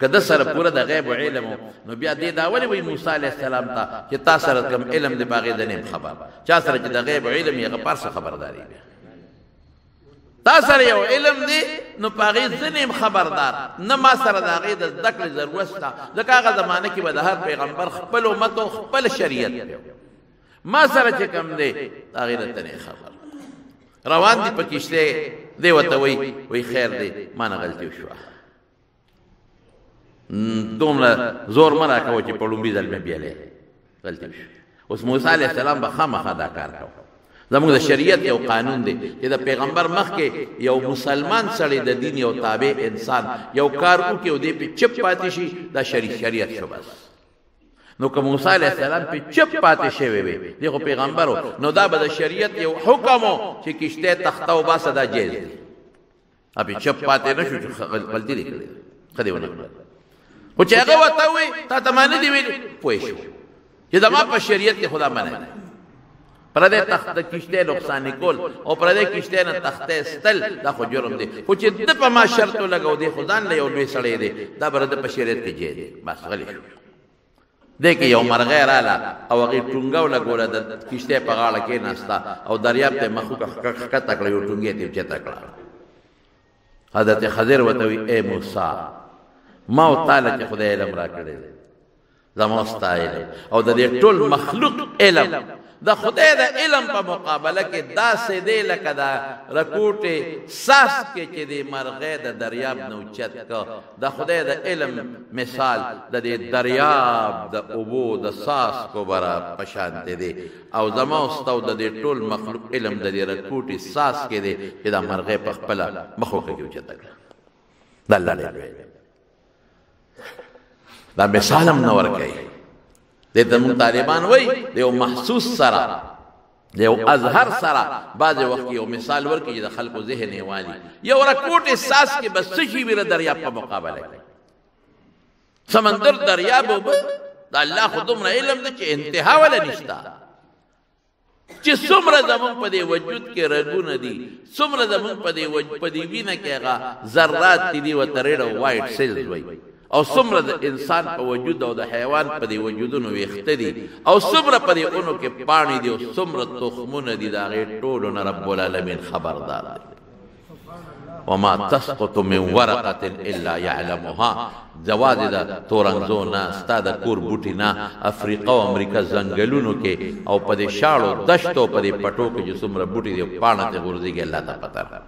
Speaker 1: که ده سره پوره د غیب علم نو بیا دې دا ولې وایي موسی علیه السلام ته چې تا سره کوم علم دی په هغې زه نیم خبر. چا سره چې د غیب علم یې هغه پرسه خبرداری دی. تا سره یو علم دی نو په هغې زه نیم خبردار، نه ما سره د هغې د زده کړې ضرورت شته. ځکه هغه زمانه کې به د هر پیغمبر خپل امت او خپل شریعت دی. ما سره چې کوم دی د هغې نه ته نه خبر. روان دي په کشتۍ، دی ورته وایي خیر دی ما نه غلطي وشوه، دومره زور مه راکوه چې په لومړي ځل مې بیلی غلطي وشوه. اوس موسی علیه السلام به خامخا دا کار کوه زموږ د شریعت یو قانون دی چې د پیغمبر مخکې یو مسلمان سړی د دین یو تابع انسان یو کار وکړي او دې په چپ پاتې شي دا شریعت شو بس. نو که موسی علیه السلام په چپ پاتې شوی وي دی خو پیغمبر و نو دا به د شریعت یو حکم و چې کشته تخته وباسه دا جایز دی. په چپ پاتې نه شو چې غلطي دی کړې ښه دی ونه کړه خو چې هغه ورته ووایي تا ته ما نه دي ویلي پوه شو چې زما په شریعت کې خدا منع دی. پردې تخته کشته نقصان کول او پردې کشته نه تخته استل دا خو جرم دی. خو چې د په ما شرط لګاو دی خدان له یو لوی سړی دی دا برده په شریعت کې جایز دی. بس غلی شو دی کې یو مرغۍ رااله او هغې ټونګه ولګوله د کشتۍ په غاړه کېناسته او دریاب ته یې مخوکه ښکته کړه یو ټونګې ته یې اوچته کړه. حضرت خضر ورته وایي ای موسی ما او تا له چې خدای علم را کړی دی زما ستا علم او د دې ټول مخلوق علم د خدای د علم په مقابله کې داسې دی لکه د رکوټې ساس کې چې د مرغۍ د دریاب نه اوچت که د خدای د علم مثال د دې دریاب د اوبو د ساس کو برا په شانتې دی او زما او ستا د دې ټول مخلوق علم د دې رکوټې ساس کې دی چې دا مرغۍ په خپله مخوکه کې اوچته کړه. د الله ډېر لوی دا مثال هم نه ورکوي. د زموږ طالبان وایي د یو محسوس سره د یو اظهر سره بعضې وخت کې یو مثال ورکړي چې د خلکو ذهن یې والي. یو رکوټ احساس کې بس څه شي وي د دریاب په مقابله کې سمندر دریاب اوبه د الله خو دومره علم ده چې انتها ولا نشته چې څومره زموږ په دې وجود کې رګونه دي څومره زموږ په دې وینه کې هغه ذرات دي ورته ریډ او وایټ سیلز وایي او څومره د انسان په وجود او د حیوان په دې وجودونو ویښته دي او څومره په دې اونو کې پاڼې دي او څومره تخمونه دي د هغې ټولو نه رب العالمین خبردار دی. وما تسقط من ورقة الا يعلمها جواز د تورنګزو نه ستا د کور بوټي نه افریقا او امریکا ځنګلونو کې او په دې شاړو دشتو په دې پټو کې چې څومره بوټي دي پاڼه ته غورځېږي الله ته پته ده.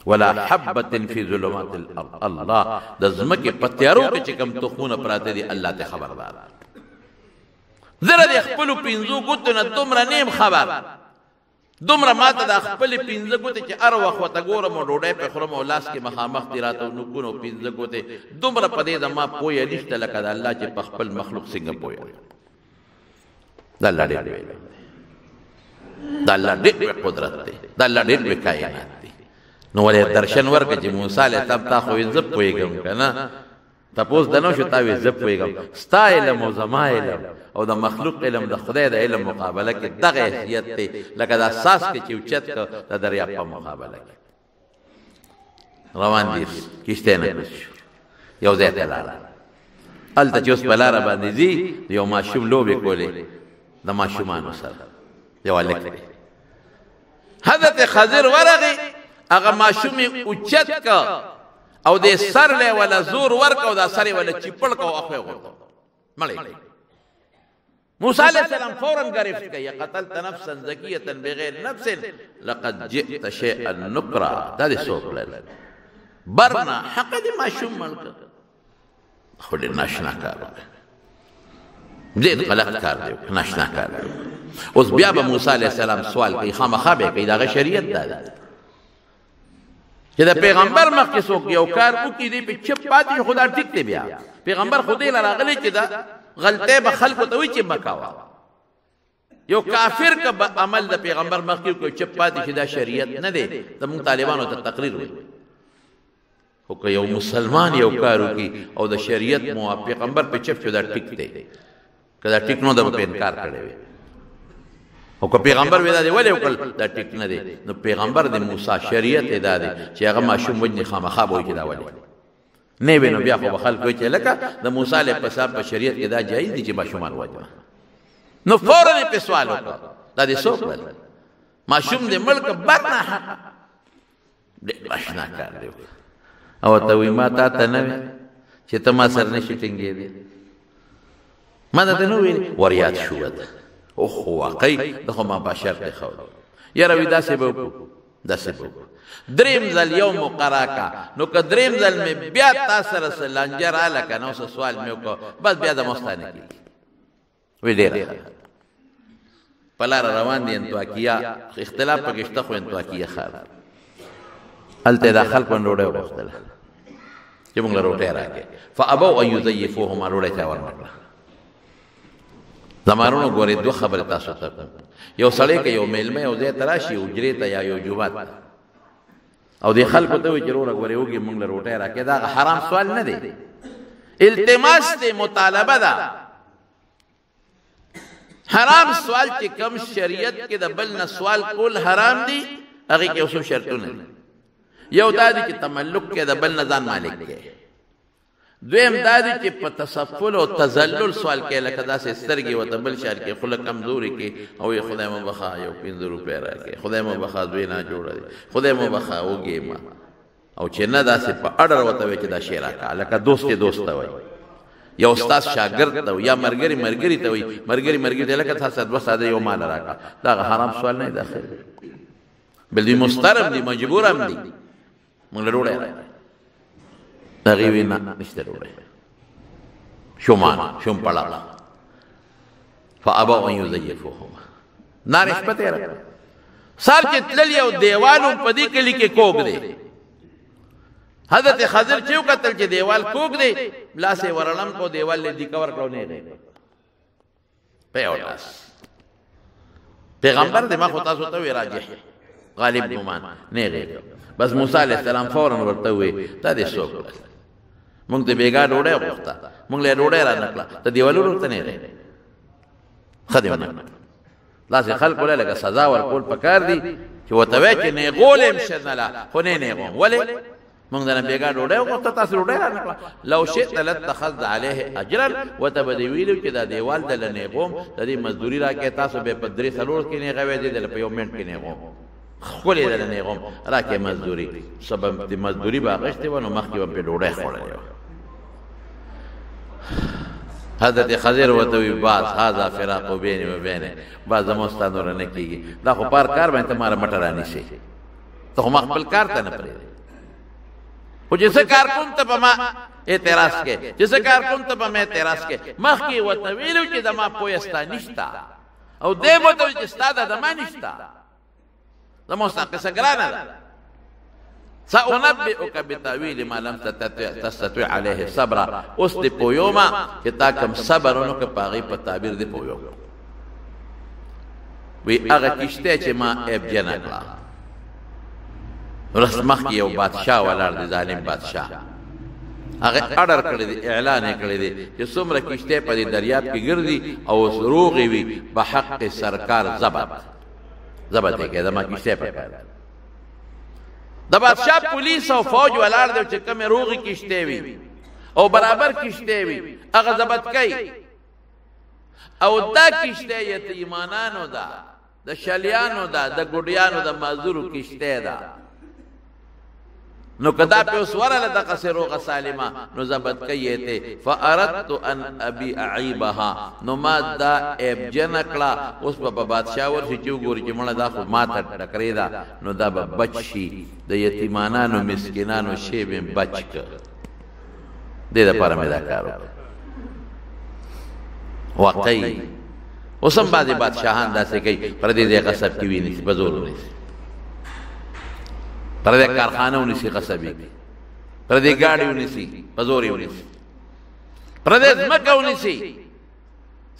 Speaker 1: ولا حبة في ظلمات الارض الله د ځمکې په تیارو کې چې کوم تخمونه پراته دي الله ته خبردار. زره د خپلو پنځو ګوتو نه دومره نیم خبر دومره ماته د خپلې پنځه ګوتې چې هر وخت ورته ګورم او ډوډۍ پې خورم او لاس کې مخامخ دي راته نوکونه او پنځه ګوتې دومره په دې زما پویه نشته لکه د الله چې په خپل مخلوق څنګه پویه د الله ډېر لوی د الله ډېر لوی قدرت دی د الله ډېر لوی کائنات دی. نو ولې درشن ورکړه چې موسی علیه السلام تا خو زه پوهېږم که نه تپوس د نو شو تا وې زه پوهېږم ستا علم او زما علم او د مخلوق علم د خدای د علم مقابله کې دغه حیثیت دی لکه د اساس کې چې اوچت که د دریاب په مقابله کې روان دي کښتۍ نه کوز شو یو ځای ته لاړه. هلته چې اوس په لاره باندې ځي یو ماشوم لوبې کولې د ماشومانو سره یو هلک دی. حضرت خضر ورغی هغه ماشوم یې اوچت که او د سر له ولا زور ورک او د سر ولا چپړ کو اخو غوړ مړی. موسی علیہ السلام فورا گرفت کیا قتلت نفسا زکیه بغیر نفس لقد جئت شيئا نكرا. دا دې څوک لري برنا حق دې ماشوم ملک خو دې ناشنا کار دې غلط کار دی ناشنا کار. اوس بیا به موسی علیہ السلام سوال کوي خامخا به کوي دا شریعت ده چې د پیغمبر مخکې څوک یو کار وکړي دی په چپ پاتې خدا ټیک دی. بیا پیغمبر خو دې راغلی چې دا غلطۍ به خلکو ته وایي چې مه کوه. یو کافر که عمل د پیغمبر مخکې وکړي چپ پاتې شي دا شریعت نه دی. زموږ طالبانو ته تقریر وایي خو که یو مسلمان یو کار وکړي او د شریعت موافق پیغمبر په چپ شو دا ټیک دی که دا ټیک نو ده به په انکار کړی وي. او که پیغمبر وی دا دی ولې وکړل دا ټیک نه دی. نو پیغمبر د موسی شریعت یې دا دی چې هغه ماشوم وجنې خامخا به وایي چې دا ولې نه وي. نو بیا خو به خلک وایي چې لکه د موسی علیه السلام په شریعت کې دا جایز دي چې ماشومان ووژنه. نو فورا یې پې سوال وکړه دا دې څوک لري ماشوم دې ملک برنه حق ډېر اشنا کار دی. او ورته وایي ما تا ته نه وی چې ته ما سره نشي ټینګېدی ما درته نه ویلې وریاد شو ورته اوه واقعي د خو ما بشر دی خو یاره وي داسې به وکړو داسې به وکړو. دریم ځل یو مقرا کا نو که دریم ځل مې بیا تا سره څه لانجه راله که نه اوس سوال مې وکړو بس بیا د مستانه کېږي وی ډېره په لار روان دي انطاکیه اختلاف پکې شته خو انطاکیه ښار هلته دا خلک ډوډۍ وغوښتله چې موږ له روټۍ راکړې فابوا ان یضیفوهما ډوډۍ چا ورنکړه زمارونو ګورې دوه خبرې تاسو ته یو سړی که یو میلمه یو ځای ته راشي حجرې ته یا یو جومات ته او دې خلکو ته وایي چې وروره ګورې وږي موږ له روټۍ راکړې دا حرام سوال نه دی التماس دی مطالبه ده حرام سوال چې کم شریعت کې د بل نه سوال کول حرام دي هغې کې یو څو شرطونه دي یو دا دی چې تملک کې د بل نه ځان مالک کې دویم دا دی چې په تسفل او تذلل سوال کې لکه داسې سترګې ورته بل شهر کې خوله کمزوري کې او خدای مو بخا یو 15 روپۍ راکړې خدای مو بخا دوی نه جوړه دی خدای مو بخا وږې ما او چې نه داسې په اډر ورته وایي چې دا شی راکړه لکه دوست ته وایي یا استاد شاګرد ته یا مرګري ته وایي مرګري ته لکه تاسو دوه ساده یو مال راکړه دا حرام سوال نه داخل بل دی مسترم دی مجبور هم دی موږ له ډوډۍ راکړه هغې وایي نه نشته ډوډۍ شوم پړه فابوا ان یضیفوهما نارې شپه تېره کړه سر چې تللي او دیوال هم په دې کلي کې کوږ دی حضرت خضر چې وکتل چې دیوال کوږ دی لاس یې ورړم کو دیوال له دې کور کړو نه دی په یو لاس پیغمبر دې ما خو تاسو ته وی راجح غالب ګمان نه غیر بس موسی علیہ السلام فورا ورته وی تا دې څوک مونږ ته بیګا ډوډۍ وغوښته مونږ له ډوډۍ را نکړه ته دیوالونو ته نه دی خدای ونه داسې خلکو له لکه سزا ورکول پکار دي چې ورته وایي چې نیغول هم شنله خو نه نیغوم ولې مونږ دنه بیګا ډوډۍ وغوښته تاسو ډوډۍ را نکړه لو شئت لاتخذت علیه اجرا ورته به دې ویلو چې دا دیوال دله نیغوم د دې مزدوري راکړې تاسو به په 3 کې نیغوې دې دله په یو منټ کې نیغوم خولې دله نیغوم راکړې مزدوري سبب د مزدوري به اخیستې وه نو مخکې به پرې ډوډۍ خوړلې وه حضرت خضر ورته وی باز هذا فراق بیني و بینه باز زموږ ستا نوره نه کېږي دا خو پار کار باندې ته ماره مټه رانیسې ته خو ما خپل کار ته نه پرېږدې خو چې څه کار کوم ته به ما اعتراض کې چې څه کار کوم ته به ما اعتراض کې مخکې ورته ویلو چې زما پویه ستا نشته او دی به ورته ویل چې ستا ده زما نشته زموږ ستا قصه ګرانه ده سأنبئك بتاویل ما لم تستطع علیه صبر اوس دې پویوما چې تا کم صبر ونه که په هغې په تعبیر دې پویوم وی هغه کشتی چې ما ابجنه کړه ورځ مخکې یو بادشاه ولاړ دی ظالم بادشاه هغه اډر کړی دی اعلان یې کړی دی چې څومره کشتی په دې دریاب کې ګرځي او روغې وي په حق سرکار ضبط یې کړی زما کشتی پکار د بادشاه پولیس او فوج ولاړ دی چې کومې روغې کشتۍ وي او برابر کشتۍ وي هغه ضبط کوي او دا کشتۍ یتیمانانو ده د شلیانو ده د ګوډیانو د معذورو کشتۍ ده نو کدا په اوس ورله دغسې روغه سالمه نو ضبط کوي ته فاردت ان ابي اعيبها نو ما دا ابجنه کړه اوس په بادشاه ورشي چې وګوري چې مړه دا خو ما ته ټکرې ده نو دا به بچ شي د یتیمانانو مسکینانو شی به بچ که دې دپاره مې دا کار وکړ واقعي اوس هم بعضې بادشاهان داسې کوي پر دې ځای غصب کې ویني په زور ونیسي پر دې کارخانه ونیسي غصبي پر دې ګاډي ونیسي په زور یې ونیسي پر دې ځمکه ونیسي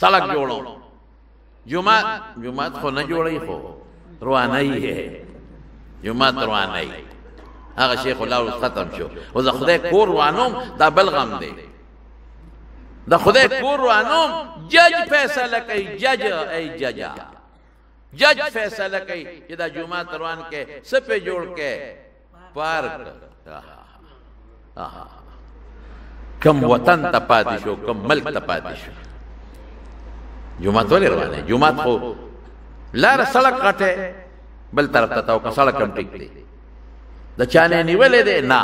Speaker 1: سړک جوړو جومات خو نه جوړوي خو روانوي یې جومات روانوي هغه شیخ الله اوس ختم شو اوس د خدای کور روانوم دا بل غم دی د خدای کور روانوم جج فیصله کوي جج فیصله کوي چې دا جومات روان کې څه پې جوړ کې پارک کم وطن ته پاتې شو کم ملک ته پاتې شو جومات ولې روان دی جومات خو لاره سړک غټه بل طرف ته تاو که سړک هم ټیک دی د چا نه نیولې دی نه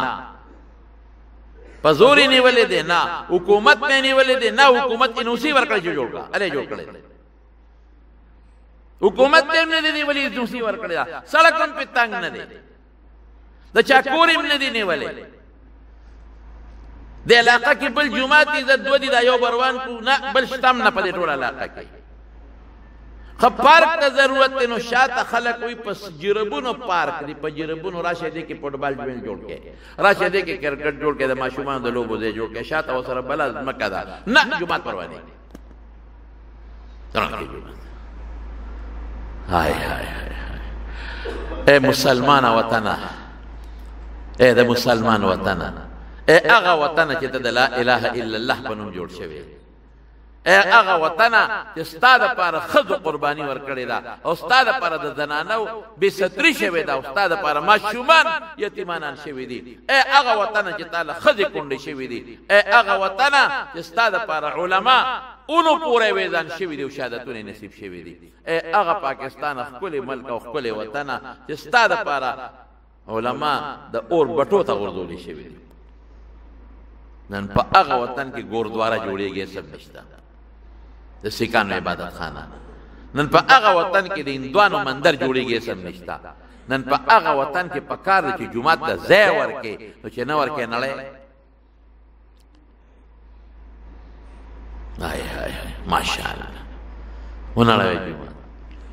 Speaker 1: په زور یې نیولې دی نه حکومت نه نیولې دی نه حکومت یې نوسي ورکړی چې جوړ کړه ارې جوړ کړی حکومت ته نه دی نیولې نوسي ورکړی دا سړک هم پې تنګ نه دی د چا کور هم نه دی نیولې د علاقه کې بل جومات عزت دو دي دا یو بروان کو نه بل شته هم نه په دې ټوله علاقه کې خو پارک ته ضرورت دی نو شاته خلک وي په جربونو پارک دی په جربونو راشه دی کې فوټبال جوړ کې راشه دی کې کرکټ جوړ کې د ماشومان د لوبو ځای جوړ کې شاته وسره بل مکه ده نه جمعه پروا نه ترانه جمعه هاي هاي اے مسلمان وطن اے د مسلمان وطن اے هغه وطن چې د لا اله الا الله په نوم جوړ شوی اے هغه وطن چې ستا دپاره ښځو قرباني ورکړې ده او ستا دپاره د زنانو بې ستري شوې ده او ستا دپاره ماشومان یتیمانان شوي دي اے هغه وطن چې تا له ښځې کونډې شوي دي اے هغه وطن چې ستا دپاره علما اونو پورې ویزان شوي دي او شهادتونه نصیب شوي دي اے هغه پاکستان ښکلی ملک او ښکلی وطن چې ستا دپاره علما د اور بټو ته غورځولی شوي دي نن په هغه وطن کې ګوردواره جوړېږي سب نشته د سیکانو عبادت خانه نن په هغه وطن کې د هندوانو مندر جوړېږي سم نشته نن په هغه وطن کې پکار دی چې جومات ته ځای ورکې نو چې نه ورکې نړۍ هاي هاي ماشاءالله ونړوي جومات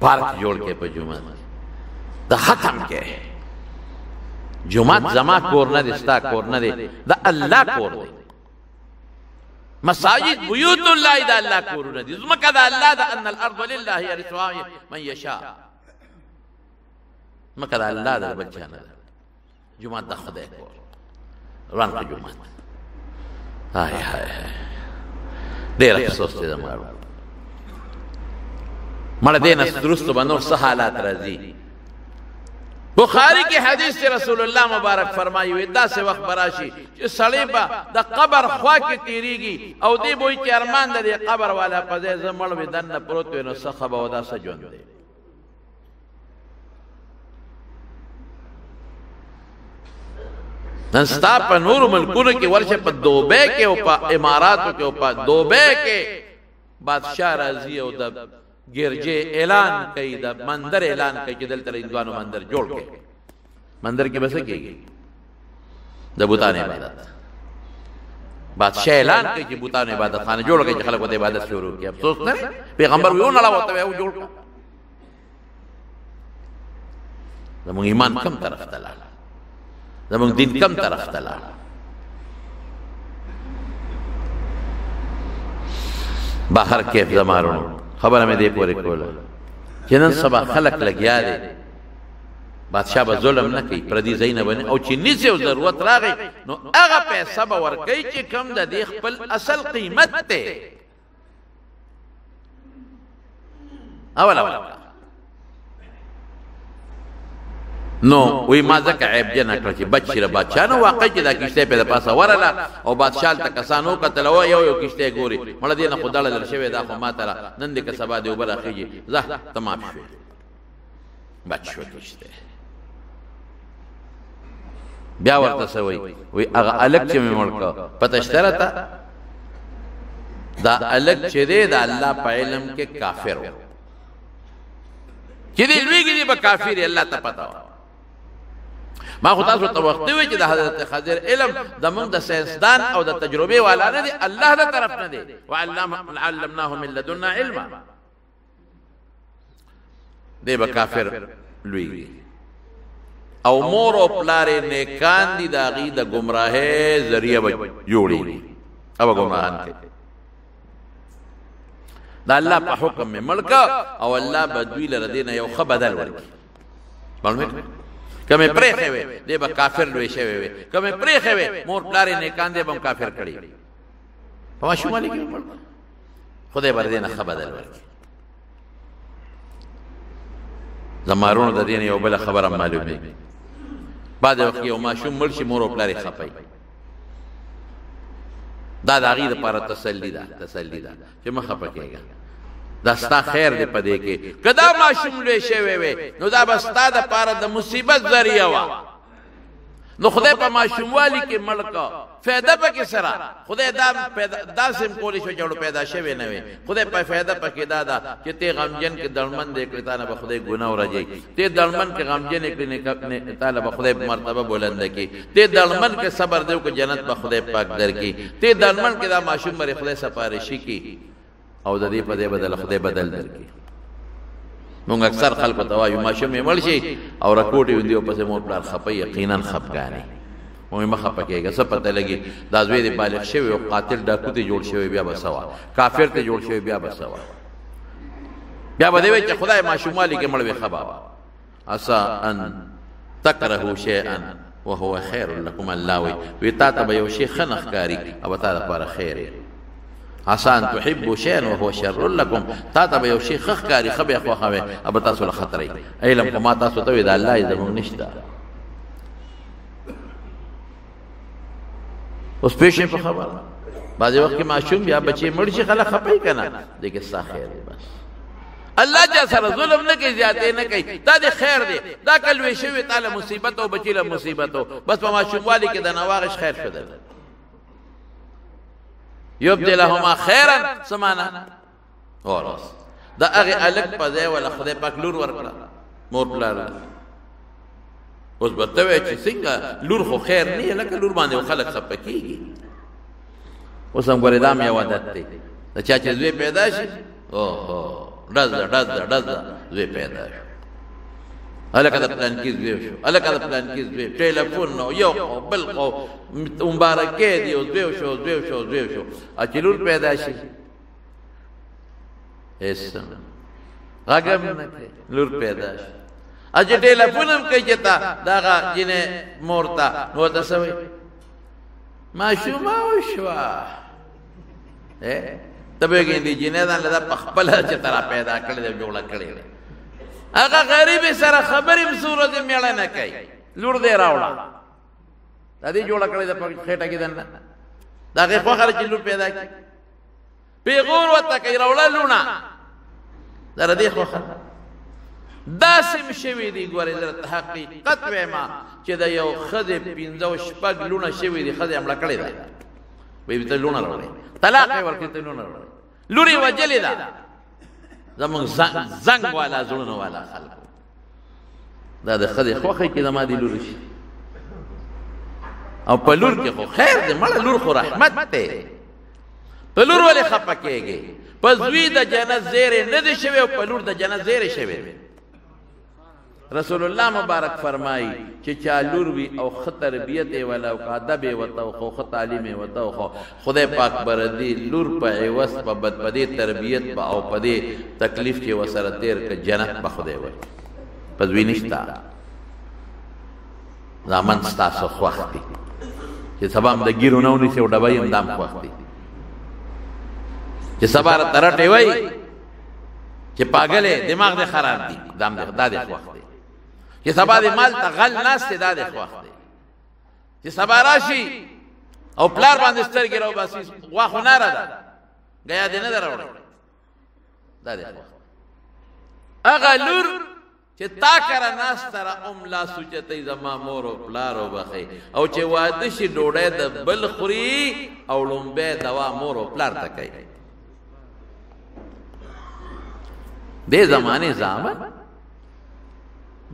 Speaker 1: پارک جوړ کې په جومات د ختم کې جومات زما کور نه دی ستا کور نه دی د الله کور دی مساجد بیوت الله دا الله کورونه دي زمکه دا الله دا ان الارض لله يرثها من يشاء مکه دا الله دا بچانه جمعه د خدای کور روان په جمعه هاي هاي ډېر افسوس دی زموږ مړه دینه درست باندې څه حالات راځي بخاری کی حدیث سے رسول اللہ مبارک فرمائی ہوئی دا سے وقت براشی چې سړی به د قبر خوا کې تیریږي او دی بوی چې ارمان د قبر والا په ځای زه مړ وي دننه پروت وي نو څه خبه و دا څه ژوند دی نن ستا په نورو ملکونو کې ورشه په دوبۍ کې او په اماراتو کې او په دوبۍ کې بادشاہ راځي او د ګرجه اعلان کوي د مندر اعلان کوي چې دلته هندوانو مندر جوړ کړي مندر کې بس کېږي د بوتانو عبادت بادشاہ اعلان کوي چې بوتانو عبادت خانه جوړ کړي چې خلک د عبادت شروع کړي افسوس نه پیغمبر ویو نه لاوته یو جوړ کړ زموږ ایمان کم طرف ته لاړ زموږ دین کم طرف ته لاړ بهر کیف زمارونو خبره مې دې پورې کوله چې نن سبا خلک لګیا دي بادشاہ به ظلم نه کوي پردي ځای نه بني او چې نیسي او ضرورت راغی نو هغه پیسه به ورکوي چې کم د دې خپل اصل قیمت دی اوله نو وی ما ځکه عیب جن کړ چې بچی را بادشاہ نو واقع چې دا کشته په پاسه ورله او بادشاہ ته کسانو کتل او یو کشته ګوري مړه دې نه خدای له شوی دا خو ما ترا نن دې کسبا دی وبره خيږي زه تمام شو بچو کشته بیا ورته سوي وی هغه الګ چې مې مړک پته شتره دا الګ چې دې د الله په علم کې کافر و چې دې لویږي به کافر الله ته پتا ما خو تاسو ته وخت وی چې د حضرت خضر علم زمونږ د ساينسدان او د تجربه والا نه دي الله له طرف نه دي علمناه من لدنا علما دی به کافر لوی او مور او پلار نیکان دي د غي د گمراهه ذریعہ جوړي او گمراهان کې دا الله په حکم میں ملک او الله بدوی لره دینه یو خ بدل ورکي معلومه کمه پرېخه وي دی به کافر لوي شوی وي کمه پرېخه وي مور پلار نه کاندې بم کافر کړي په شمالي کې خدای بر دینه خ بدل ورکي زمارونو د دین یو بل خبره معلومه بعد وخت یو ماشوم مرشي مور او پلار خپای دا د غیر لپاره تسلی ده چې مخه پکېږي دا ستا خیر دی پدې کې کدا ماشوم لوي شوی وي نو دا بس ستا د لپاره د مصیبت ذریعہ وا نو خدای په ماشوموالي کې ملک فائدہ پکې سره خدای دا سم کولی شو جوړ پیدا شوی نه وي خدای په فائدہ پکې دا چې ته غمجن کې دلمن دې کړی تا نه به خدای ګناه ورځي ته دلمن کې غمجن کې نه تعالی به خدای مرتبه بلند کی ته دلمن کې صبر دې کو جنت به خدای پاک درکې ته دلمن کې دا ماشوم مری خدای سفارشي کی او د دې په دې بدل خدای بدل درکې مونږ اکثر خلکو ته وایو ماشوم یې مړ شي او رکوټ یې وندي پسې مور پلار خپه یقینا خپګانې مونږ مه خپه کېږه څه پته لګي دا زوی دې بالغ شوی او قاتل ډاکو ته جوړ شوی بیا به سوا کافر ته جوړ شوی بیا به سوا بیا به دې وایي چې خدای ماشومالي کې مړ وي ښه بابا عسى ان تکرهوا شیئا وهو خیر لكم الله وی تا ته به یو شی ښه نه ښکاري او تا لپاره خیر عسى ان تحبوا شيئا وهو شر لكم تا ته به یو شی ښه ښکاري ښه به خوښه وي او تاسو له خطر علم خو ما تاسو ته وی د الله یې زموږ نشته اوس پېښې په خبره بعضې وخت کې ماشوم بیا بچې مړ شي خلک خفه که نه دی کې ستا خیر دی بس الله چا سره ظلم نه کوي زیاتې نه کوي دا د خیر دی دا که لوی شوي تا له مصیبت او بچي له مصیبت او بس په ماشوموالي کې د نواغش خیر شدل یبدلهما خیرا څه معنا اوس د هغې هلک په ځای وله خدای پاک لور ورکړه مور پلار اوس به ته وایې چې څنګه لور خو خیر نه یې لکه لور باندې خلک خفه کېږي اوس هم ګورې دا مې یو عادت دی د چا چې زوی پیدا شي اوهو ډزه زوی پیدا شو هلکه د پلانکي زوی شو هلکه د پلانکي زوی ټیلیفون نو یو خو بل خو مبارکې دی او زوی شو چې لور پیدا شي هېڅ غږ هم نه کوي لور پیدا شي چې ټیلیفون هم کوي چې تا دغه جینې مور ته نو ته څه وایي ماشومه وشوه ته به یې ګینې جینې دا له دا په خپله چې ته را پیدا کړې ده جوړه کړې ده هغه غریبې سره خبرې هم څو ورځې میړه نه کوي لور دې راوړه دا دې جوړه کړې ده په خېټه کې دننه د هغې خوښه ده چې لور پیدا کړي پیغور ورته کوي راوړه لوڼه دا د دې خوښه داسې م شوي دي ګورې درته حقیقت ویما چې د یو ښځې پنځه او شپږ لوڼه شوي دي ښځې یې مړه کړې ده وایي ته لوڼه راوړې طلاق یې ورکړې ته لوڼه راوړې لور یې وجلې ده زموږ زنګ والا زړونه والا خلکو دا د ښځې خوښه چې زما دې لور شي او په لور کې خو خیر دی مړه لور خو رحمت دی په لور ولې خفه کېږې په زوی د جنت زیری نه دی شوی او په لور د جنت زیری شوی دی رسول الله مبارک فرمایي چې چا لور وي او ښه تربیت یې ولا او ادب یې ورته وښو ښه تعلیم یې ورته وښو خدای پاک به د دې لور په عوض په دې تربیت به او په دې تکلیف چې ورسره تېر کړه جنت به خدای ورکړي په زوی نشته زامن ستاسو خوښ دي چې سبا هم د ګیرو نه ونیسي او ډبی هم دا هم خوښ دي چې سبا راته رټې وایي چې پاګلې دماغ دې خراب دي دا دې خوښ دی چې سبا دې مال ته غل ناست دی دا دې خوښ دی چې سبا راشي او پلار باندې سترګې راوباسي غوا خو ناره ده ګیا دې نه ده راوړی دا دې خوښ هغه لور چې تا کره ناسته را لاس اوچتوي زما مور او پلار وبخئ او چې واده شي ډوډۍ د بل خوري او لومبی دوا مور او پلار ته کوي دې زمانې زامن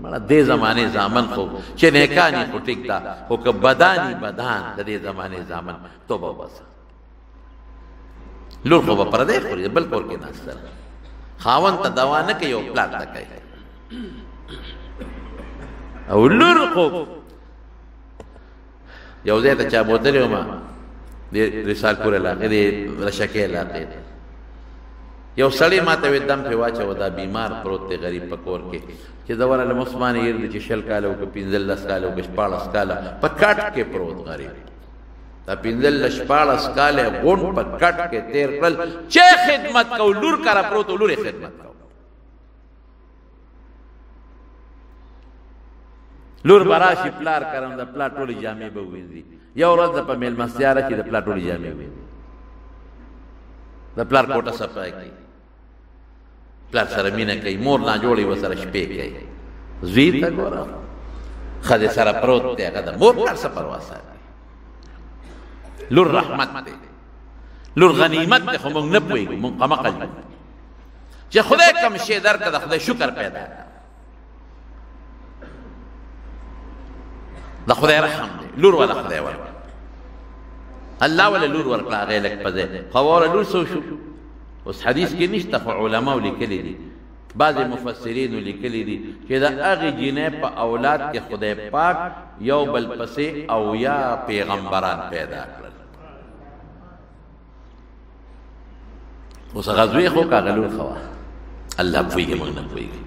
Speaker 1: مړه دې زمانې زامن خو چې نیکانی خو ټیک ده خو که بدانی بدان د دې زمانې زامن توبه وباسه لور خو به پردی خوري بل کور کې ناسته ده خاوند ته دوا نه کوي او پلار ته کوي او لور خو یو ځای ته چا بوتلی وم د رسال پور علاقې د رشکې علاقې یو سړی ما ته وی دم پې واچوه دا بیمار پروت دی غریب په کور کې چې زه ورله مسلمان یې دی چې 20 کاله وکړه 15 کاله وکړه 14 کاله په کټ کې پروت غریب دا 15 14 کاله غونډ په کټ کې تیر کړل چې خدمت کو لور کرا پروت لور خدمت کو لور براشي پلار کرم د پلار ټولې جامې به وینځي یو ورځ د په میلمستیا راځي د پلار ټولې جامې وینځي د پلار کوټه صفای کوي پلار سره مینه کوي مور ناجوړې ورسره شپې کوي زوی ته ګوره ښځې سره پروت دی هغه د مور پلار څه پروا ساتي لور رحمت دی لور غنیمت دی خو موږ نه پوهېږو موږ قمقل یو چې خدای کوم شی درکړه د خدای شکر پیدا کړه د خدای رحم دی لور ولا خدای ورکړه الله ولا لور ورکړه هغې لږ په ځای خو واوره لور څه شو اوس حدیث کې نشته خو علماو لیکلي دي بعض مفسرینو لیکلی دي چې د هغې جینۍ په اولاد کې خدای پاک یو بل پسې اویا پیغمبران پیدا کړل. اوس هغه زوی خو که هغه لور ښه وه، الله پوهېږي موږ نه پوهېږي.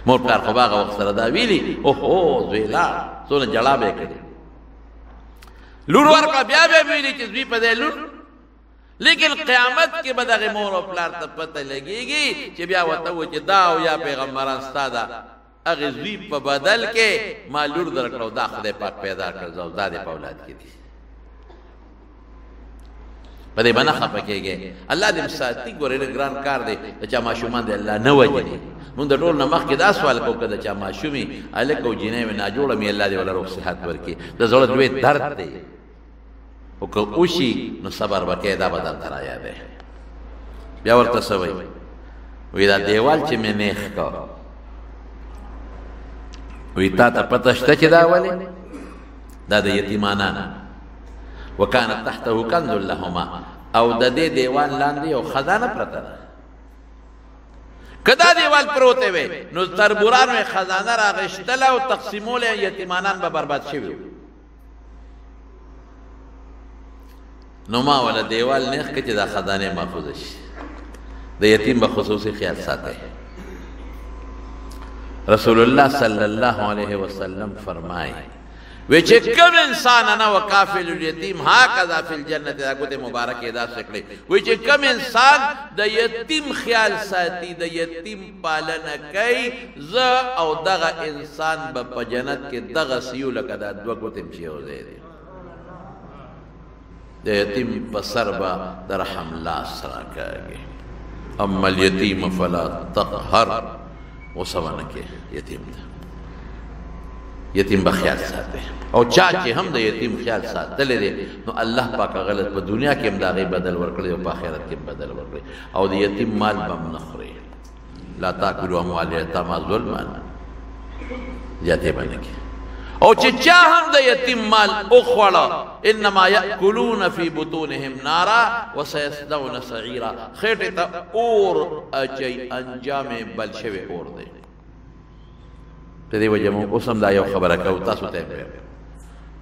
Speaker 1: مور پلار خو به هغه وخت سره دا ویلي اوهو زوی لاړ، څونه جړا به یې کړې. لور ورکړه بیا به یې ویلي چې زوی په دی لور، لیکن قیامت کې به دغه مور او پلار ته پته لګېږي چې بیا ورته و چې دا او یا پیغمبران ستا ده هغې زوی په بدل کې ما لور درکړه او دا خدای پاک پیدا کړه او دا دې په اولاد کې دي. په دې به نه خفه کېږې، الله دې ساتي. ګورې ډېر ګران کار دی د چا ماشومان دی الله نه وجني. مونږ د ټول نه مخکې دا سوال کوو که د چا ماشومي هلک او جینۍ وي ناجوړه مې الله دې وله روغ صحت ورکړي. د زړه لوی درد دی او که اوشي نو صبر به کوې، دا به درته رایادی. بیا ورته څه وایي؟ وایي دا دیوال چې مې نیخ کا وایي تا ته پته شته چې دا ولې؟ دا د یتیمانانو وکانت تحته کنز لهما، او د دې دیوال لاندې یو خزانه پرته ده. که دا دیوال پروته وی نو تربورانو یې خزانه راغېشتله او تقسیموله یتیمانان به برباد شوي. نو ما ولا دیوال نیخ که چې دا خزانې محفوظه شي. د یتیم به خصوصي خیال ساتئ. رسول الله صلی الله علیه وسلم فرمایي وی چې کم انسان انا وکافل الیتیم هکذا فی الجنت، دا ګوتې مبارکې داسې کړې. وی چې کم انسان د یتیم خیال ساتي، د یتیم پالنه کوي، زه او دغه انسان به په جنت کې دغسې یو لکه دا دوه ګوتې چې یو ځای دی. د یتیم په سر به د رحم لاس راکاږي. اما الیتیم فلا تقهر، غصه ونه کې یتیم ته، یتیم به خیال ساتي. او چا چې هم د یتیم خیال ساتلی دی نو الله پاک غلط په دنیا کې هم د هغې بدل ورکړی او په آخرت کې هم بدل ورکړی. او د یتیم مال به هم نه خوري. لا تاکلوا اموال الیتامی ظلما، زیاتې به نه کړي. او چې چا هم د یتیم مال وخوړه انما یاکلون فی بطونهم نارا وسیصلون سعیرا، خېټې ته اور اچوي، انجام بل شوی اور دی. په دې وجه موږ اوس هم دا یو خبره کوو، تاسو ته یې وایم.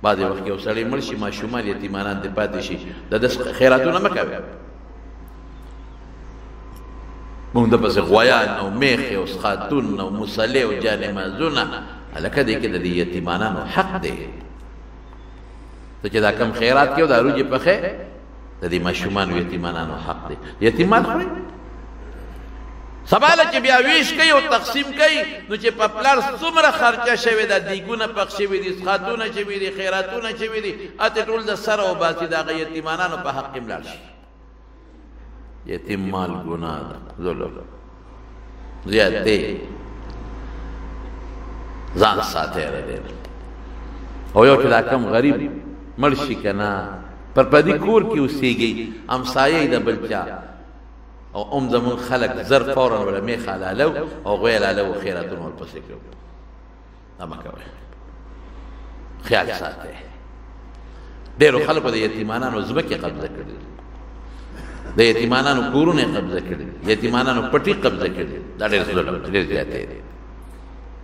Speaker 1: بعضې وخت کې یو سړی مړ شي، ماشومان یتیمانان دې پاتې شي، د ده خیراتونه مه کوئ. موږ د پسې غویان او میخې او سخاتون او مصلې او جانمازونه، هلکه دې کې د دې یتیمانانو حق دی. ته چې دا کم خیرات کې او دا روجې پخې، د دې ماشومانو یتیمانانو حق دی. یتیمان خوري سباله چې بیا ویش کوي او تقسیم کوي نو چې په پلار څومره خرچه شوې ده، دیګونه پخ شوي دي، سخاتونه شوي دي، خیراتونه شوي دي، اته ټول د سره وباسي، د هغه یتیمانانو په حق کې ملاړ شي. یتیم مال ګناه ده، ظلم زیاتې، ځان ساتئ ډېر. او یو چې دا کم غریب مړ شي که نه، پر پردي کور کې اوسېږي، همسایه یې د بل چا، او زمون خلق زر فورا ولا میخ حلالو او غوی حلالو خیراتون ورپسې کړو. دا مه کوئ، خیال ساتئ. ډېرو خلکو د یتیمانانو ځمکې قبضه کړي، د یتیمانانو کورونه یې قبضه کړي، یتیمانانو پټي قبضه کړي. دا ډېر ظلم دی، ډېر زیاتی دی،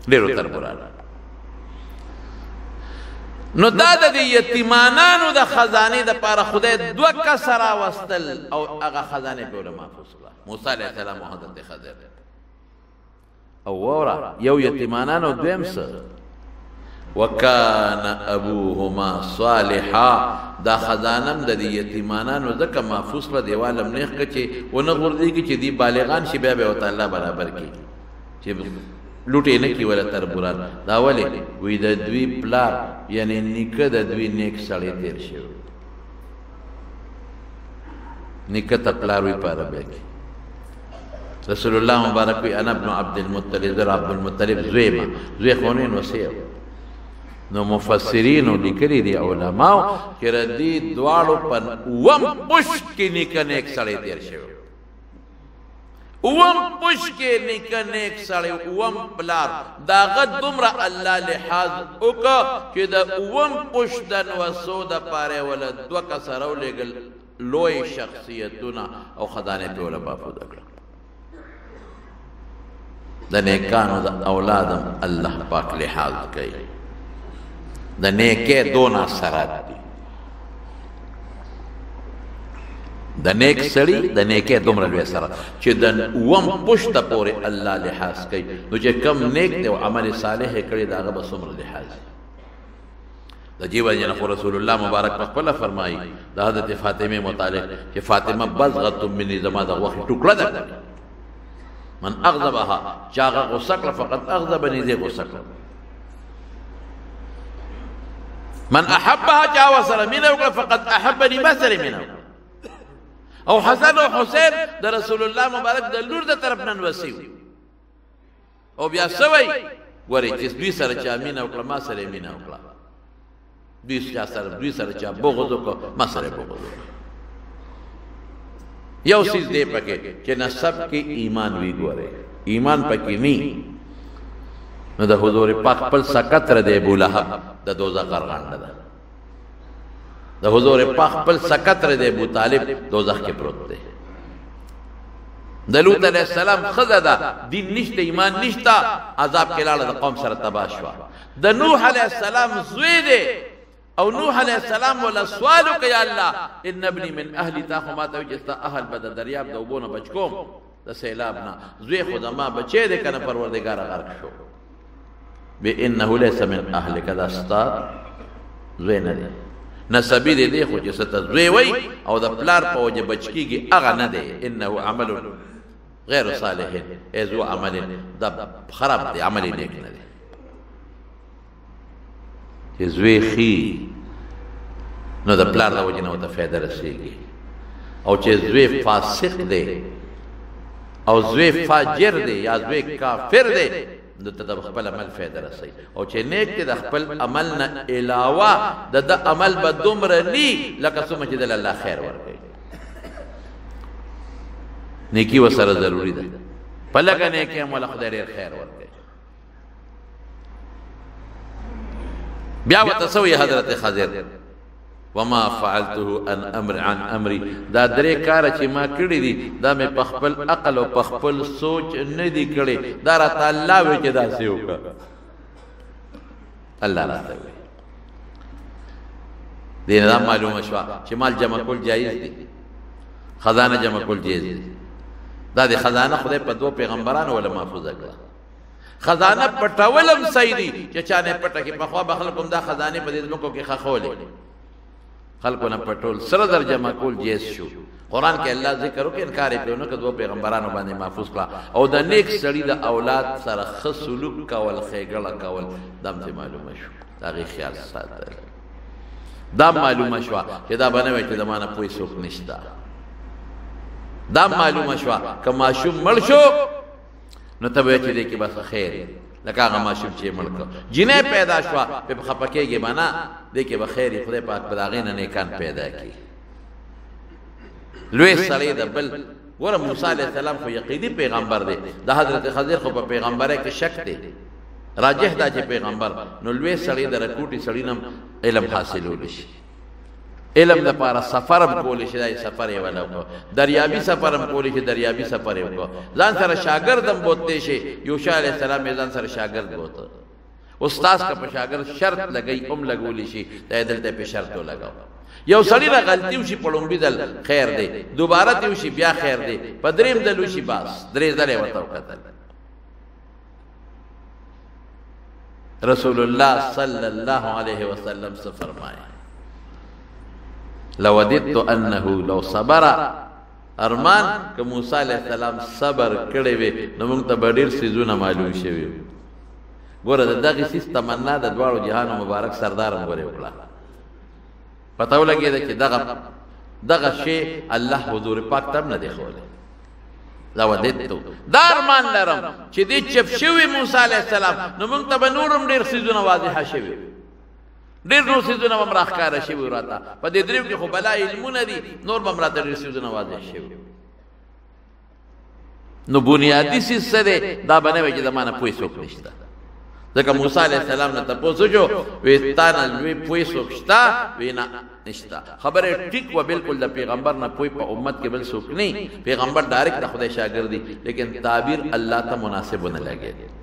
Speaker 1: ډېرو تربورانو. نو دا د یتیمانانو د خزانې دپاره خدای دوه کسه راوستل او هغه خزانې پې ورله محفوظ کړه. موسی علیه السلام او حضرت خضر. او واوره یو یتیمانان او دویم څه؟ وکان ابوهما صالحا، دا خزانم د دې یتیمانانو ځکه محفوظ کړه، دیوال هم نیغ کړه چې ونه غورځېږي چې دوی بالغان شي، بیا به ورته الله برابر کړي چې لوټې نه کړي ولا تربوران. دا ولې؟ وایي د دوی پلار یعنې نیکه د دوی نیک سړی تېر شوی. نیکه ته پلار وایي په عربۍ کې. رسول الله مبارک وایي انا ابن عبدالمطلب، زه عبدالمطلب زوی یم، زوی خو نه یم وصی. نو مفسرینو لیکلي دي علماو چې د دې دواړو په اووم پشت کې نیکه نیک سړی تېر شوی. اوم پوش کې نیکه نیک سړی، اوم پلار، د هغه دومره الله لحاظ وکړه چې د اوم پوش د نوسو دپاره یې وله دوه کسه راولېږل، لوی شخصیتونه او خزانې پې وله محفوظه کړه. د نیکانو د اولادم الله پاک لحاظ کوي د نیکۍ دون اثرات دي د نیک سړي د نیکۍ دومره لوی اثرات چې د اووم پشته پورې الله لحاظ کوي نو چې کم نیک دی او عمل صالح یې کړی د هغه به څومره لحاظ د دې وجې نه خو رسول الله مبارک په خپله فرمایي د حضرت فاطمې متعلق چې فاطمه بضغة مني زما د غوښې ټوکړه ده من اغضبها چې هغه غصه کړه فقط اغضبني زه غصه کړم من احبها چا ورسره مینه وکړه فقط احبني ما سره مینه وکړه او حسن او حسین د رسول الله مبارک د لور د طرف نن وسیو او بیا سوی ګورې چې دوی سره چا مینه وکړه ما سره مینه وکړه دوی سره چا بغض وکړه ما سره بغض وکړه یو څیز دی پکې چې نسب کې ایمان وی ګورې ایمان پکې نی نو د حضور پاک خپل سکت ر دی ابو لهب د دوزخ غرغانده ده د حضور پاک خپل سکت ر دی ابو طالب دوزخ کې پروت دی د لوط علیہ السلام خزه ده دین نشته ایمان نشته عذاب کې لاړه د قوم سره تباه شوه د نوح علیہ السلام زوی دی او نوح علیہ السلام ولا سوال وکړ یا الله ان ابني من اهلي تا خو ما ته وجستا اهل بد دریاب د وبونه بچکوم د سیلاب نه زوی خو ما بچی دی کنه پروردگار غرق شو بانه ليس من اهلك دا ستا زوی نه دی نسبی دی خو چې ست زوی وای او د پلار په وجه بچکیږي هغه نه دی انه عمل غیر صالح ازو عمل د خراب دی عمل نیک نه دی چې زوی خي نو د پلار د وجه نه ته فایده رسیږي او چې زوی فاسق دی او زوی فاجر دی یا زوی کافر دی نو ته د خپل عمل فایده رسي او چې نیک دی د خپل عمل نه علاوه د عمل به دومره نی لکه څومره چې د الله خیر ورکوي نیکی وسره ضروری ده په لکه نیکی عمل خدای ډېر خیر ورکوي بیا وتسوي حضرت خضر وما فعلته عن امري دا درې کار چې ما کړی دي دا مې په خپل عقل او په خپل سوچ نه دي کړی دا راته الله وی چې دا څه وکړه الله راته وی دې نه معلومه شو چې مال جمع کول جایز دي خزانه جمع کول جایز دي دا د خزانه خدای په دوه پیغمبرانو ولا محفوظه کړه خزانه پټولم صحیح دي چې چانه پټه کې په خوا بخلکم دا خزانه په دې لوکو کې خخولې خلکو نه پټول سره در جمع کول جیس شو قران کې الله ذکر وکړي انکار یې نو کدو پیغمبرانو باندې محفوظ کړه او د نیک سړي د اولاد سره ښه سلوک کول خېګړه کول دم ته معلومه شو دا غي خیال ساتل دا معلومه شو چې دا باندې چې زمانہ پوي څوک نشتا دا معلومه شو کما شو مړ شو نو ته به چې دې کې بس خیر لکه هغه ماشوم چې ملک جنې پیدا شو په خپکهږي معنا دې کې به خیر خدای پاک په داغې نه نیکان پیدا کړي لوی سړی د بل ور موسی علیہ السلام خو یقیني پیغمبر دی د حضرت خضر خو په پیغمبره کې شک دی راجح دا چې پیغمبر نو لوی سړی د رکوټي سړی نم علم حاصلول شي علم د پاره سفرم کول شي دای سفر یې ولا کو دریابي سفرم کول شي دریابي سفر یې کو ځان سره شاګردم بوته شي یوشع علیہ السلام ځان سره شاګرد بوته استاد کا په شاګرد شرط لګي لګول شي د دلته په شرط لګاو یو سړی را غلطي وشي پړوم بدل خیر دی دوباره دی وشي بیا خیر دی پدریم دل وشي باس درې ځله وتاو کتل رسول الله صلی الله علیه وسلم سے فرمایا لوددت انه لو صبر ارمان که موسی علیہ السلام صبر کړي وي نو موږ ته ډېر سيزونه معلوم شوي ګوره دغه سیس تمنا د دواړو جهانو مبارک سردار غوړي وکړه پته ولګي چې دغه شی الله حضور پاک تم نه دی خوله لوددت دا ارمان لرم چې دې چپ شوی موسی علیہ السلام نو موږ ته نورم ډېر سيزونه واضح شوي ډېر نور سيزونه هم راښکاره شوي راته په دې دریو کې خو بلا علمونه دي نور به هم راته ډېر سيزونه واضح شوي نو بنیادي سیز څه دی دا به نه وي چې زمانه پوه څوک نشته ځکه موسی علیه السلام نه تپوس وشو وی تا نه لوی پوی څوک شته وی نه نشته خبره ټیک و بالکل د پیغمبر نه پوی په امت کې بل څوک نه پیغمبر ډایرکټ د خدای شاګرد دی لیکن تعبیر الله ته مناسب نه لګي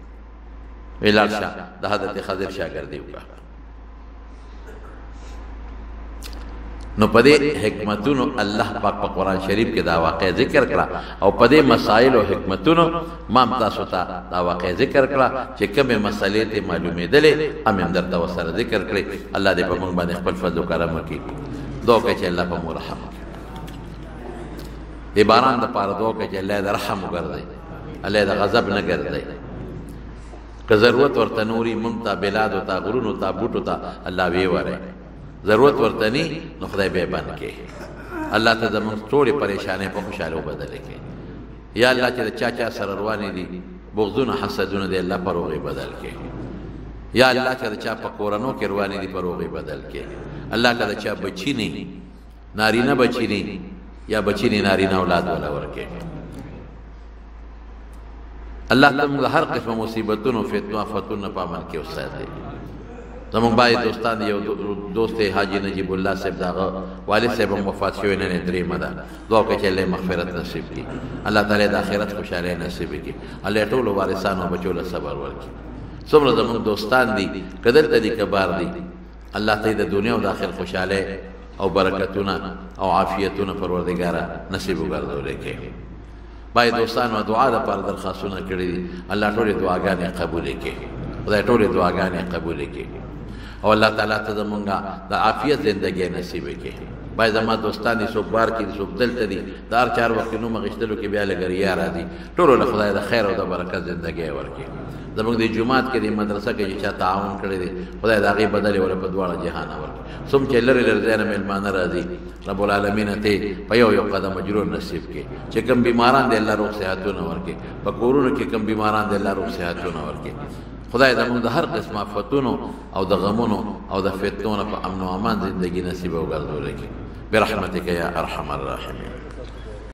Speaker 1: ویلار شاه د حضرت خضر شاګردي وکړه نو پدې حکمتونو الله پاک په قرآن شریف کې دا واقع ذکر کړه او پدې مسائل او حکمتونو ما تاسو ته دا واقع ذکر کړه چې کومه مسلې ته معلومې دلې هم درته وسره ذکر کړې الله دې په موږ باندې خپل فضل او کرم وکړي دوه کې چې الله په موږ رحم دې باران د پاره دوه کې چې الله دې رحم وګرځي الله دې غضب نه ګرځي که ضرورت ورته نوري ممتا بلاد او تا غرونو تا بوټو تا الله وی وره ضرورت ورته ني نو خدای به بند کې الله ته زموږ ټولې پریشانې په خوشاله بدل کې یا الله چې چا سره روانې دي بغضونه حسدونه دي الله پر وغي بدل کې یا الله چې چا په کورانو کې روانې دي پر وغي بدل کې الله کله چا بچی نه نارینه بچی نه یا بچی نه نارینه اولاد ولا ورکه الله تعالی هر قسم مصیبتونو فتنو فتنو پامن کې اوسه زمون باید دوستان یو دوست حاجی نجیب الله صاحب داغه والد صاحب وفات شوی نه درې مده دعا کوي چې الله مغفرت نصیب کړي الله تعالی د آخرت خوشاله نصیب کړي الله ټول وارثانو بچو له صبر ورکړي څومره زمون دوستان دي قدر ته دي کبار دي الله تعالی د دنیا او د آخرت خوشاله او برکتونه او عافیتونه پروردگار نصیب وګرځولې کې باید دوستانو دعا د پر درخواستونه کړې دي الله ټول دعاګانې قبول کړي خدای ټول دعاګانې قبول کړي او الله تعالی ته زمونږه د عافیت ژوندۍ نصیب کړي باید زما دوستان دي څوک بار کې څوک دلته دي د هر چار وخت نو مغشتلو کې بیا لګریا راځي ټول له خدای د خیر او د برکت ژوندۍ ورکړي زمونږ د جمعات کې د مدرسه کې چې تعاون کړی دی خدای دا غي بدل ور په دواړه جهان ورکړي سم چې لری لرزانه ملمانه راځي رب العالمین ته په یو قدم اجر نصیب کړي چې کوم بیماران دي الله روغ صحتونه ورکړي په کورونو کې کوم بیماران دي الله روغ صحتونه ورکړي خدای زموږ د هر قسمه فتونو او د غمونو او د فتنو په امن او امان زندگی نصیب وګرځولې برحمتک یا ارحم الراحمین